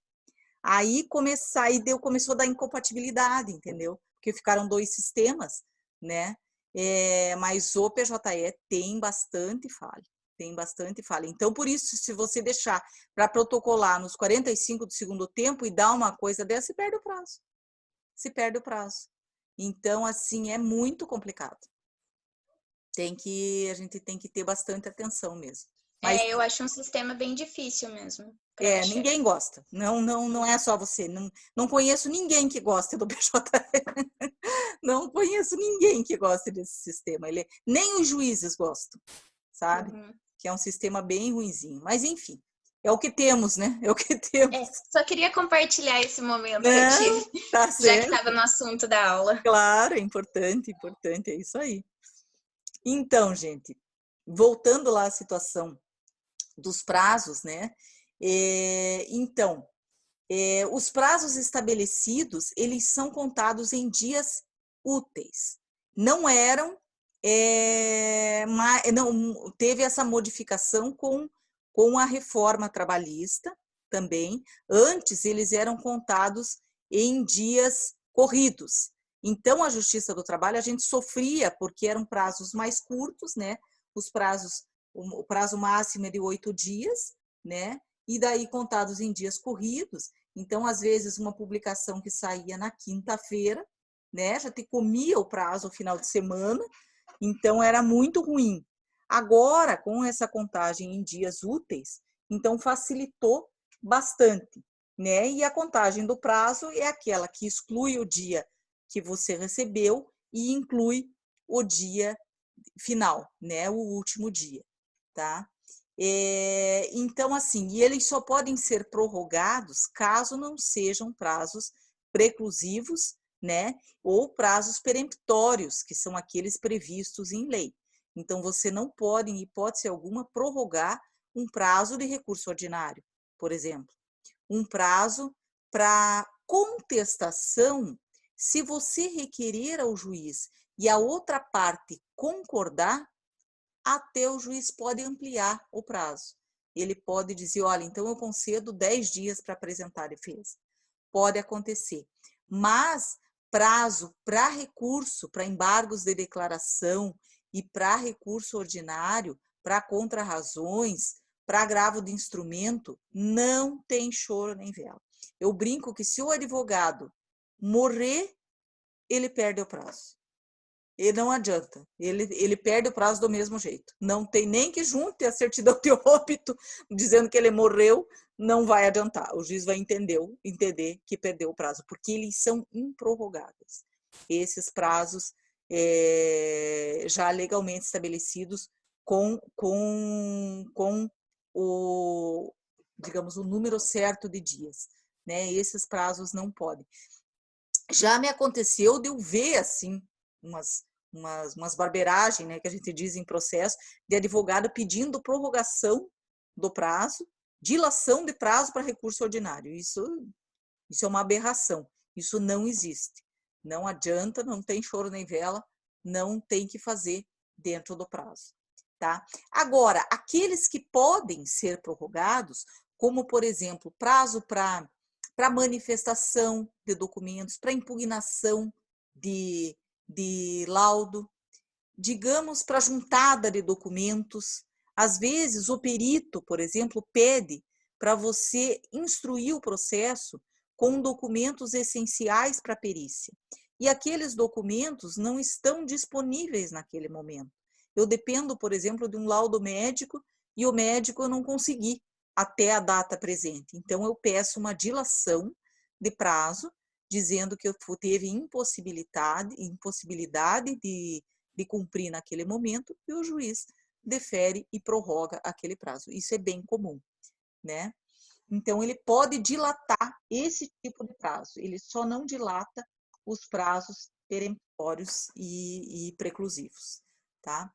Aí começou a dar incompatibilidade, entendeu? Porque ficaram 2 sistemas, né? Mas o PJE tem bastante falha. Então, por isso, se você deixar para protocolar nos 45 do segundo tempo e dar uma coisa dessa, se perde o prazo. Então, assim, é muito complicado. A gente tem que ter bastante atenção mesmo. Mas, eu acho um sistema bem difícil mesmo. Ninguém gosta. Não é só você. Não conheço ninguém que goste do PJE. Não conheço ninguém que goste desse sistema. Nem os juízes gostam, sabe? Uhum. Que é um sistema bem ruinzinho. Mas, enfim, é o que temos, né? É o que temos. Só queria compartilhar esse momento que eu tive, tá já que estava no assunto da aula. Claro, é importante, é isso aí. Então, gente, voltando lá à situação dos prazos, né? Então, os prazos estabelecidos, eles são contados em dias úteis. Não eram não teve essa modificação com a reforma trabalhista também. Antes, eles eram contados em dias corridos. Então, a Justiça do Trabalho, a gente sofria, porque eram prazos mais curtos, né? O prazo máximo é de 8 dias, né? E daí contados em dias corridos. Então, às vezes, uma publicação que saía na quinta-feira, né? Já te comia o prazo, o final de semana, então era muito ruim. Agora, com essa contagem em dias úteis, então facilitou bastante, né? E a contagem do prazo é aquela que exclui o dia que você recebeu e inclui o dia final, né? O último dia, tá? Então, assim, e eles só podem ser prorrogados caso não sejam prazos preclusivos, né? Ou prazos peremptórios, que são aqueles previstos em lei. Então, você não pode, em hipótese alguma, prorrogar um prazo de recurso ordinário, por exemplo. Um prazo para contestação, se você requerer ao juiz e a outra parte concordar, até o juiz pode ampliar o prazo. Ele pode dizer, olha, então eu concedo 10 dias para apresentar a defesa. Pode acontecer. Mas prazo para recurso, para embargos de declaração e para recurso ordinário, para contrarrazões, para agravo de instrumento, não tem choro nem vela. Eu brinco que se o advogado morrer, ele perde o prazo. E não adianta, ele perde o prazo do mesmo jeito. Não tem nem que junte a certidão de óbito dizendo que ele morreu, não vai adiantar. O juiz vai entender que perdeu o prazo, porque eles são improrrogáveis. Esses prazos já legalmente estabelecidos com o, digamos, o número certo de dias, né? Esses prazos não podem. Já me aconteceu de eu ver, assim, umas barbeiragens, né, que a gente diz em processo, de advogado pedindo prorrogação do prazo, dilação de prazo para recurso ordinário. Isso é uma aberração. Isso não existe. Não adianta, não tem choro nem vela, não tem que fazer dentro do prazo. Tá? Agora, aqueles que podem ser prorrogados, como, por exemplo, prazo para manifestação de documentos, para impugnação de laudo, digamos, para juntada de documentos. Às vezes, o perito, por exemplo, pede para você instruir o processo com documentos essenciais para a perícia. E aqueles documentos não estão disponíveis naquele momento. Eu dependo, por exemplo, de um laudo médico e o médico eu não consegui até a data presente. Então, eu peço uma dilação de prazo, dizendo que eu teve impossibilidade de cumprir naquele momento, e o juiz defere e prorroga aquele prazo. Isso é bem comum, né? Então, ele pode dilatar esse tipo de prazo, ele só não dilata os prazos peremptórios e preclusivos, tá?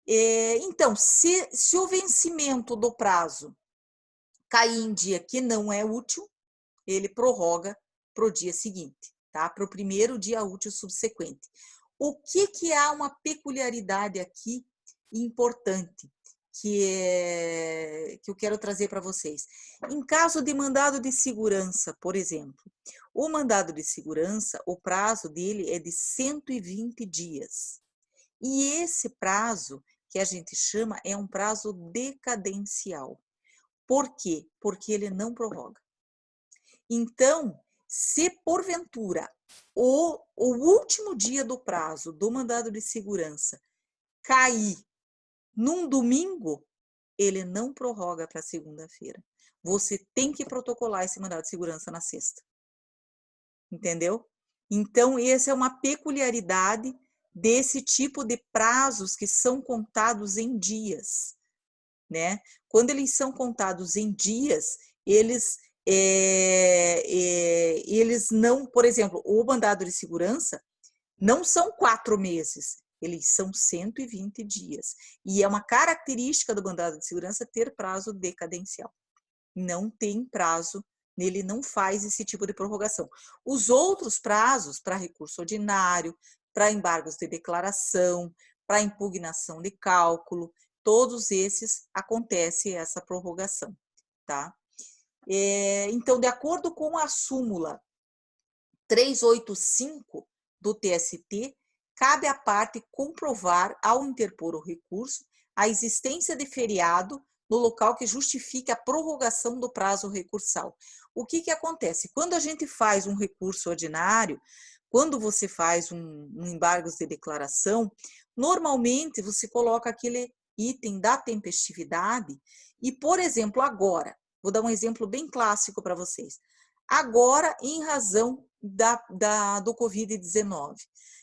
Então, se o vencimento do prazo cair em dia que não é útil, ele prorroga para o dia seguinte, tá? Para o primeiro dia útil subsequente. O que há uma peculiaridade aqui importante que eu quero trazer para vocês? Em caso de mandado de segurança, por exemplo, o mandado de segurança, o prazo dele é de 120 dias. E esse prazo, que a gente chama, é um prazo decadencial. Por quê? Porque ele não prorroga. Então, se porventura o último dia do prazo do mandado de segurança cair num domingo, ele não prorroga para segunda-feira. Você tem que protocolar esse mandado de segurança na sexta. Entendeu? Então, essa é uma peculiaridade desse tipo de prazos que são contados em dias, né? Quando eles são contados em dias, eles não, por exemplo, o mandado de segurança não são 4 meses, eles são 120 dias. E é uma característica do mandado de segurança ter prazo decadencial. Não tem prazo, ele não faz esse tipo de prorrogação. Os outros prazos, para recurso ordinário, para embargos de declaração, para impugnação de cálculo, todos esses acontece essa prorrogação, tá? Então, de acordo com a súmula 385 do TST, cabe à parte comprovar, ao interpor o recurso, a existência de feriado no local que justifique a prorrogação do prazo recursal. O que acontece? Quando a gente faz um recurso ordinário, quando você faz um embargo de declaração, normalmente você coloca aquele item da tempestividade e, por exemplo, agora, vou dar um exemplo bem clássico para vocês. Agora, em razão do Covid-19.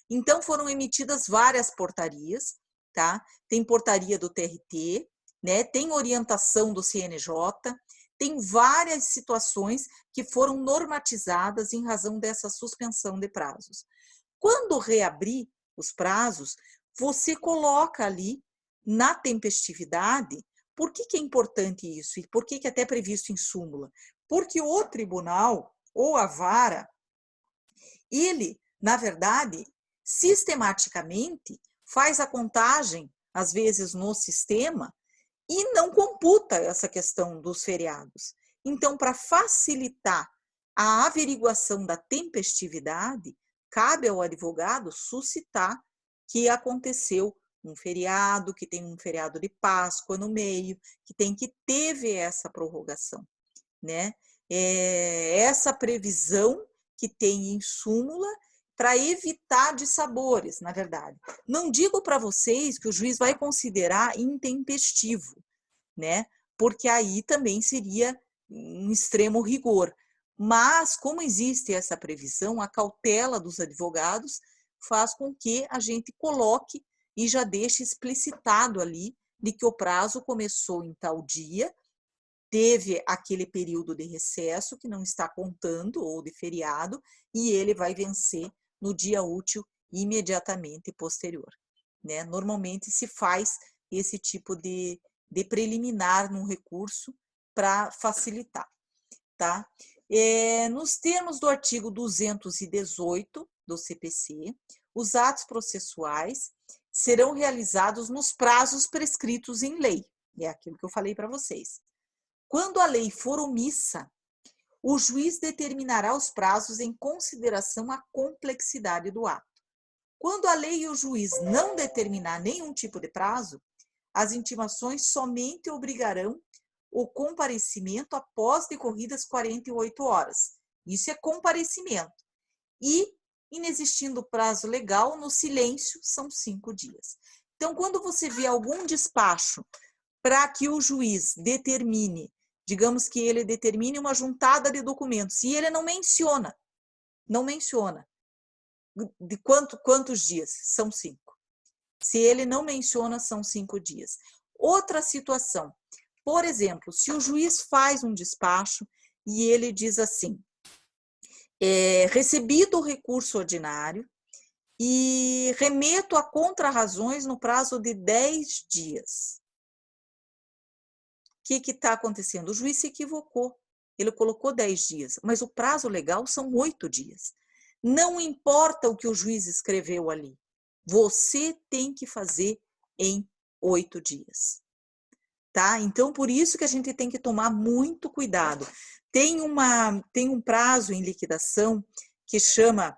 Então, foram emitidas várias portarias, tá? Tem portaria do TRT, né? Tem orientação do CNJ, tem várias situações que foram normatizadas em razão dessa suspensão de prazos. Quando reabrir os prazos, você coloca ali na tempestividade. Por que é importante isso? E por que é até previsto em súmula? Porque o tribunal ou a vara, ele, na verdade, sistematicamente faz a contagem, às vezes no sistema, e não computa essa questão dos feriados. Então, para facilitar a averiguação da tempestividade, cabe ao advogado suscitar que aconteceu um feriado, que tem um feriado de Páscoa no meio, que teve essa prorrogação, né? Essa previsão que tem em súmula para evitar dissabores, na verdade. Não digo para vocês que o juiz vai considerar intempestivo, né? Porque aí também seria um extremo rigor. Mas, como existe essa previsão, a cautela dos advogados faz com que a gente coloque e já deixe explicitado ali de que o prazo começou em tal dia, teve aquele período de recesso que não está contando, ou de feriado, e ele vai vencer no dia útil imediatamente posterior, né? Normalmente se faz esse tipo de preliminar num recurso para facilitar, tá? Nos termos do artigo 218 do CPC, os atos processuais serão realizados nos prazos prescritos em lei. É aquilo que eu falei para vocês. Quando a lei for omissa, o juiz determinará os prazos em consideração à complexidade do ato. Quando a lei e o juiz não determinar nenhum tipo de prazo, as intimações somente obrigarão o comparecimento após decorridas 48 horas. Isso é comparecimento. E, inexistindo prazo legal, no silêncio são 5 dias. Então, quando você vê algum despacho para que o juiz determine, digamos que ele determine uma juntada de documentos, e ele não menciona de quantos dias, são 5. Se ele não menciona, são 5 dias. Outra situação, por exemplo, se o juiz faz um despacho e ele diz assim, recebido o recurso ordinário e remeto a contrarrazões no prazo de 10 dias. O que está acontecendo? O juiz se equivocou. Ele colocou 10 dias, mas o prazo legal são 8 dias. Não importa o que o juiz escreveu ali. Você tem que fazer em 8 dias. Tá? Então, por isso que a gente tem que tomar muito cuidado. Tem um prazo em liquidação que chama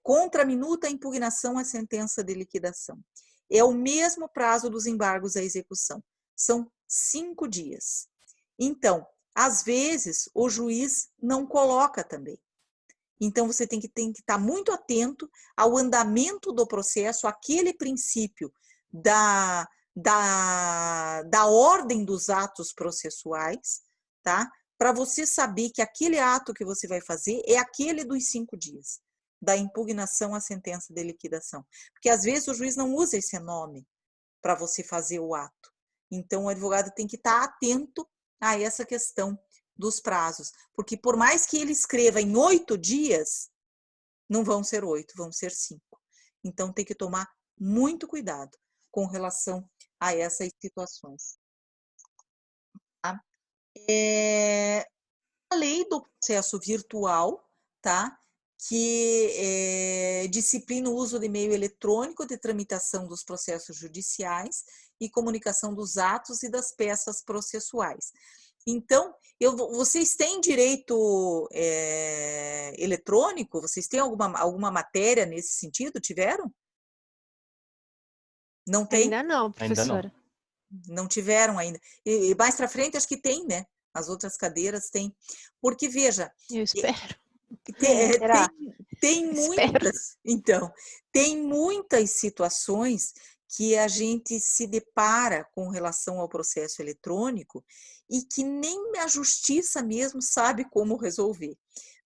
contra-minuta impugnação à sentença de liquidação. É o mesmo prazo dos embargos à execução. São 5 dias. Então, às vezes, o juiz não coloca também. Então, você tem que estar muito atento ao andamento do processo, aquele princípio da ordem dos atos processuais, tá? Para você saber que aquele ato que você vai fazer é aquele dos 5 dias, da impugnação à sentença de liquidação. Porque, às vezes, o juiz não usa esse nome para você fazer o ato. Então, o advogado tem que estar atento a essa questão dos prazos. Porque, por mais que ele escreva em 8 dias, não vão ser 8, vão ser 5. Então, tem que tomar muito cuidado com relação a essas situações. Tá? A lei do processo virtual, tá? que disciplina o uso de meio eletrônico de tramitação dos processos judiciais e comunicação dos atos e das peças processuais. Então, vocês têm direito eletrônico? Vocês têm alguma matéria nesse sentido? Tiveram? Não tem? Ainda não, professora. Ainda não tiveram ainda. E mais para frente acho que tem, né? As outras cadeiras têm. Porque, veja... Eu espero. Tem muitas, então, tem muitas situações que a gente se depara com relação ao processo eletrônico e que nem a justiça mesmo sabe como resolver.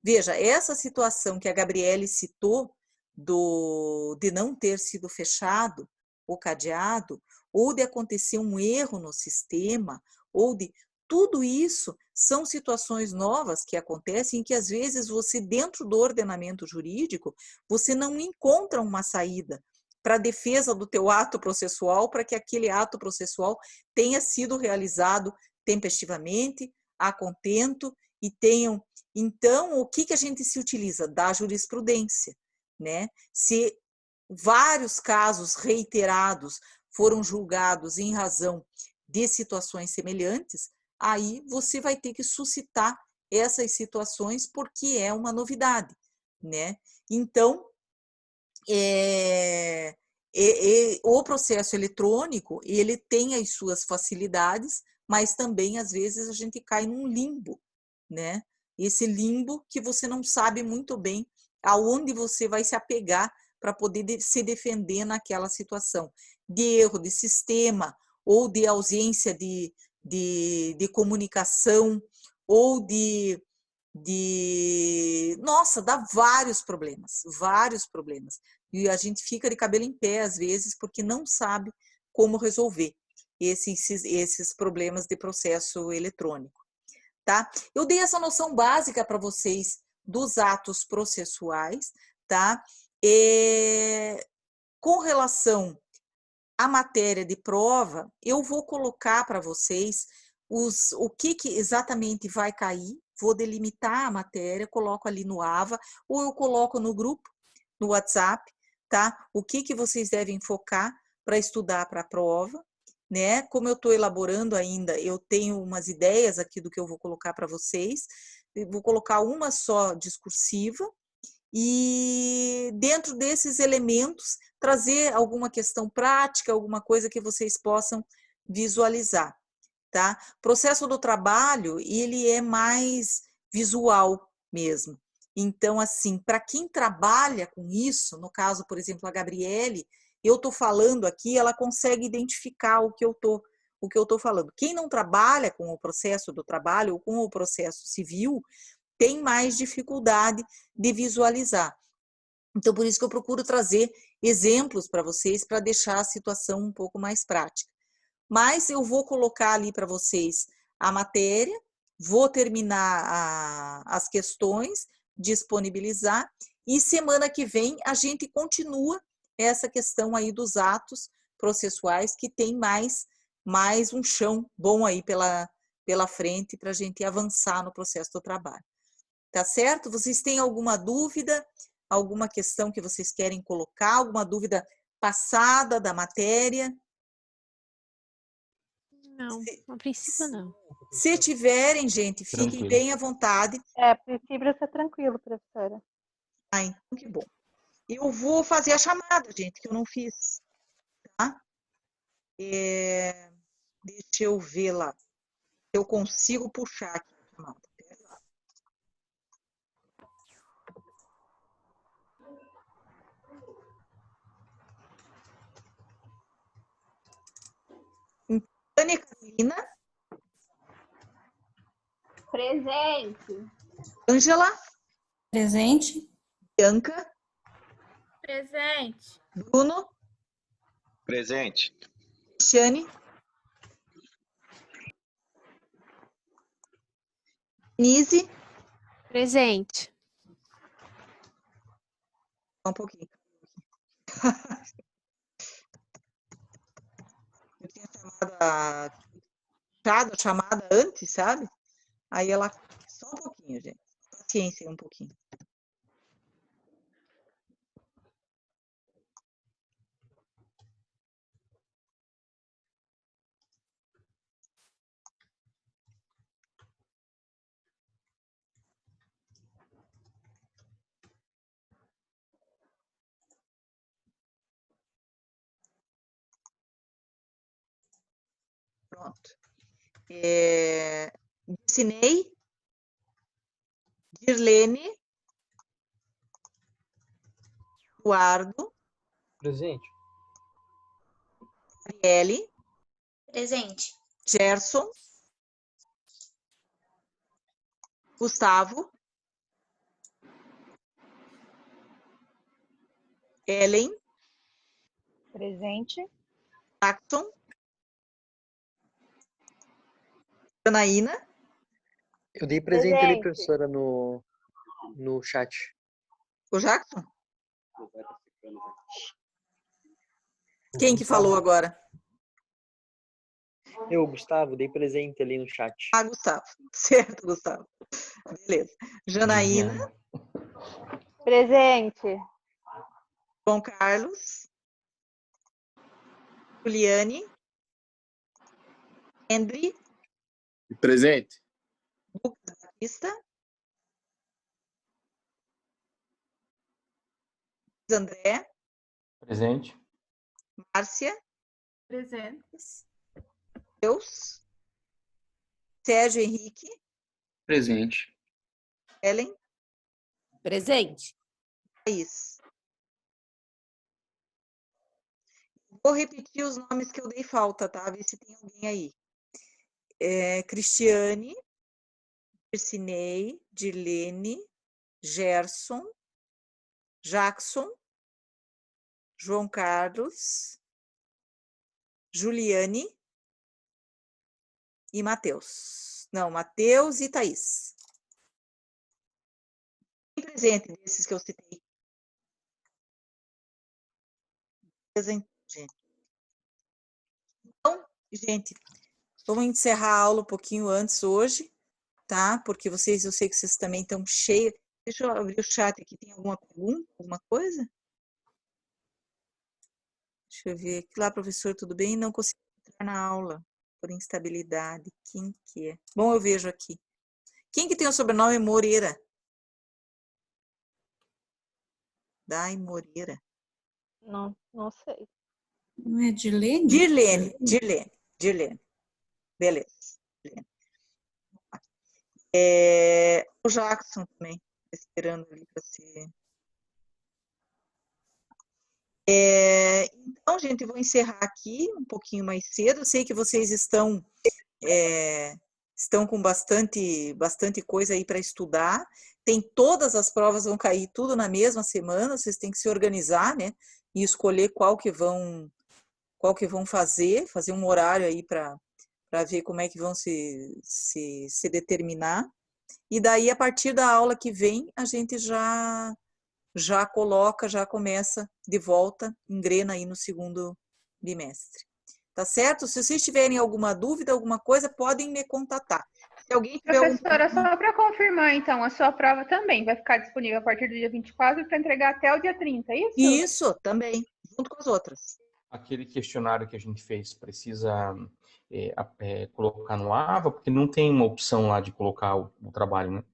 Veja, essa situação que a Gabriele citou de não ter sido fechado o cadeado, ou de acontecer um erro no sistema, ou de... Tudo isso são situações novas que acontecem em que, às vezes, você, dentro do ordenamento jurídico, você não encontra uma saída para a defesa do teu ato processual, para que aquele ato processual tenha sido realizado tempestivamente, a contento, e tenham... Então, o que a gente se utiliza? Da jurisprudência, né? Se vários casos reiterados foram julgados em razão de situações semelhantes, aí você vai ter que suscitar essas situações porque é uma novidade, né? Então, o processo eletrônico, ele tem as suas facilidades, mas também, às vezes, a gente cai num limbo, né? Esse limbo que você não sabe muito bem aonde você vai se apegar para poder se defender naquela situação de erro de sistema ou de ausência de comunicação, ou nossa, dá vários problemas. E a gente fica de cabelo em pé, às vezes, porque não sabe como resolver esses problemas de processo eletrônico. Tá? Eu dei essa noção básica para vocês dos atos processuais, tá? Com relação a matéria de prova, eu vou colocar para vocês o que exatamente vai cair, vou delimitar a matéria, coloco ali no AVA, ou eu coloco no grupo, no WhatsApp, tá? O que vocês devem focar para estudar para a prova, né? Como eu estou elaborando ainda, eu tenho umas ideias aqui do que eu vou colocar para vocês, eu vou colocar uma só discursiva, e dentro desses elementos trazer alguma questão prática, alguma coisa que vocês possam visualizar, tá? Processo do trabalho, ele é mais visual mesmo. Então, assim, para quem trabalha com isso, no caso, por exemplo, a Gabriele, eu estou falando aqui, ela consegue identificar o que eu estou falando. Quem não trabalha com o processo do trabalho ou com o processo civil, tem mais dificuldade de visualizar. Então, por isso que eu procuro trazer exemplos para vocês, para deixar a situação um pouco mais prática. Mas eu vou colocar ali para vocês a matéria, vou terminar as questões, disponibilizar, e semana que vem a gente continua essa questão aí dos atos processuais, que tem mais um chão bom aí pela frente para a gente avançar no processo do trabalho. Tá certo? Vocês têm alguma dúvida, alguma questão que vocês querem colocar, alguma dúvida passada da matéria? Não, a princípio não. Se tiverem, gente, fiquem Tranquilo. bem à vontade. A princípio está tranquilo, professora. Ah, então que bom. Eu vou fazer a chamada, gente, que eu não fiz. Tá? Deixa eu ver lá. Eu consigo puxar aqui a chamada. Tânia Carolina. Presente. Ângela. Presente. Bianca. Presente. Bruno. Presente. Cristiane. Nise. Presente. Um pouquinho. Eu tinha chamado a chamada antes, sabe? Aí ela... Só um pouquinho, gente. Paciência um pouquinho. Pronto. Dircinei, Dirlene, Eduardo, Presente. Arielle, Presente. Gerson, Gustavo, Ellen, Presente. Jackson, Janaína. Eu dei presente ali, Presente. professora, no chat. O Jackson? Quem que falou agora? Eu, Gustavo, dei presente ali no chat. Ah, Gustavo. Certo, Gustavo. Beleza. Janaína. Presente. João Carlos. Juliane. Henry. Presente. Lucas Batista. André. Presente. Márcia. Presentes. Deus. Sérgio Henrique. Presente. Ellen. Presente. Thaís. Vou repetir os nomes que eu dei falta, tá? Ver se tem alguém aí. Cristiane, Dircinei, Dirlene, Gerson, Jackson, João Carlos, Juliane e Matheus. Não, Matheus e Thaís. Tem presente desses que eu citei. Então, gente, vamos encerrar a aula um pouquinho antes hoje, tá? Porque eu sei que vocês também estão cheios. Deixa eu abrir o chat aqui. Tem alguma pergunta, alguma coisa? Deixa eu ver aqui. Lá, professor, tudo bem? Não consegui entrar na aula por instabilidade. Quem que é? Bom, eu vejo aqui. Quem que tem o sobrenome Moreira? Dai Moreira. Não sei. Não é Dirlene? Dirlene. Beleza. O Jackson também, esperando ali para ser. Então, gente, eu vou encerrar aqui um pouquinho mais cedo. Eu sei que vocês estão com bastante coisa aí para estudar. Tem todas as provas vão cair tudo na mesma semana. Vocês têm que se organizar, né? E escolher qual que vão fazer um horário aí para ver como é que vão se determinar. E daí, a partir da aula que vem, a gente já começa de volta, engrena aí no segundo bimestre. Tá certo? Se vocês tiverem alguma dúvida, alguma coisa, podem me contatar. Se alguém tiver Professora, só para confirmar, então, a sua prova também vai ficar disponível a partir do dia 24 para entregar até o dia 30, é isso? Isso, também, junto com as outras. Aquele questionário que a gente fez precisa colocar no AVA, porque não tem uma opção lá de colocar o trabalho, né?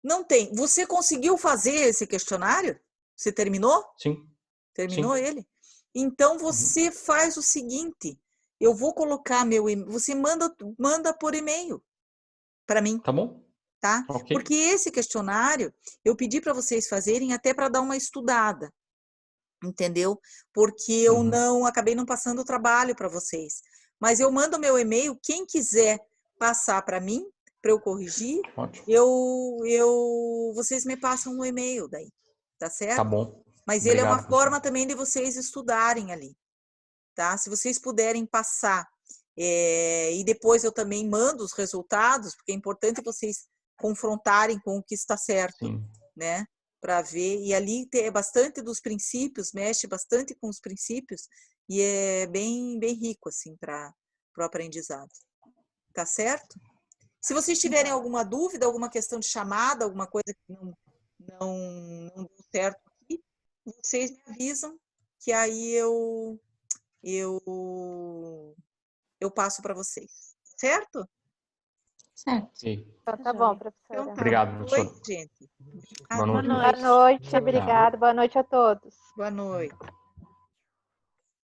Não tem. Você conseguiu fazer esse questionário? Você terminou? Sim. Terminou Sim. ele? Então, você faz o seguinte, eu vou colocar meu e-mail, você manda por e-mail para mim. Tá bom. Tá? Okay. Porque esse questionário, eu pedi para vocês fazerem até para dar uma estudada, entendeu? Porque eu acabei não passando o trabalho para vocês. Mas eu mando meu e-mail, quem quiser passar para mim, para eu corrigir, vocês me passam um e-mail daí, tá certo? Tá bom. Mas Obrigado, ele é uma forma também de vocês estudarem ali, tá? Se vocês puderem passar, e depois eu também mando os resultados, porque é importante vocês confrontarem com o que está certo, né? Para ver, e ali tem bastante dos princípios, mexe bastante com os princípios, e é bem rico, assim, para o aprendizado. Tá certo? Se vocês tiverem alguma dúvida, alguma questão de chamada, alguma coisa que não deu certo aqui, vocês me avisam, que aí eu passo para vocês. Certo? Certo. Então, tá bom, professora. Então, tá. Obrigado, professora. Boa noite, gente. Boa noite. Boa noite, obrigada. Boa noite a todos. Boa noite.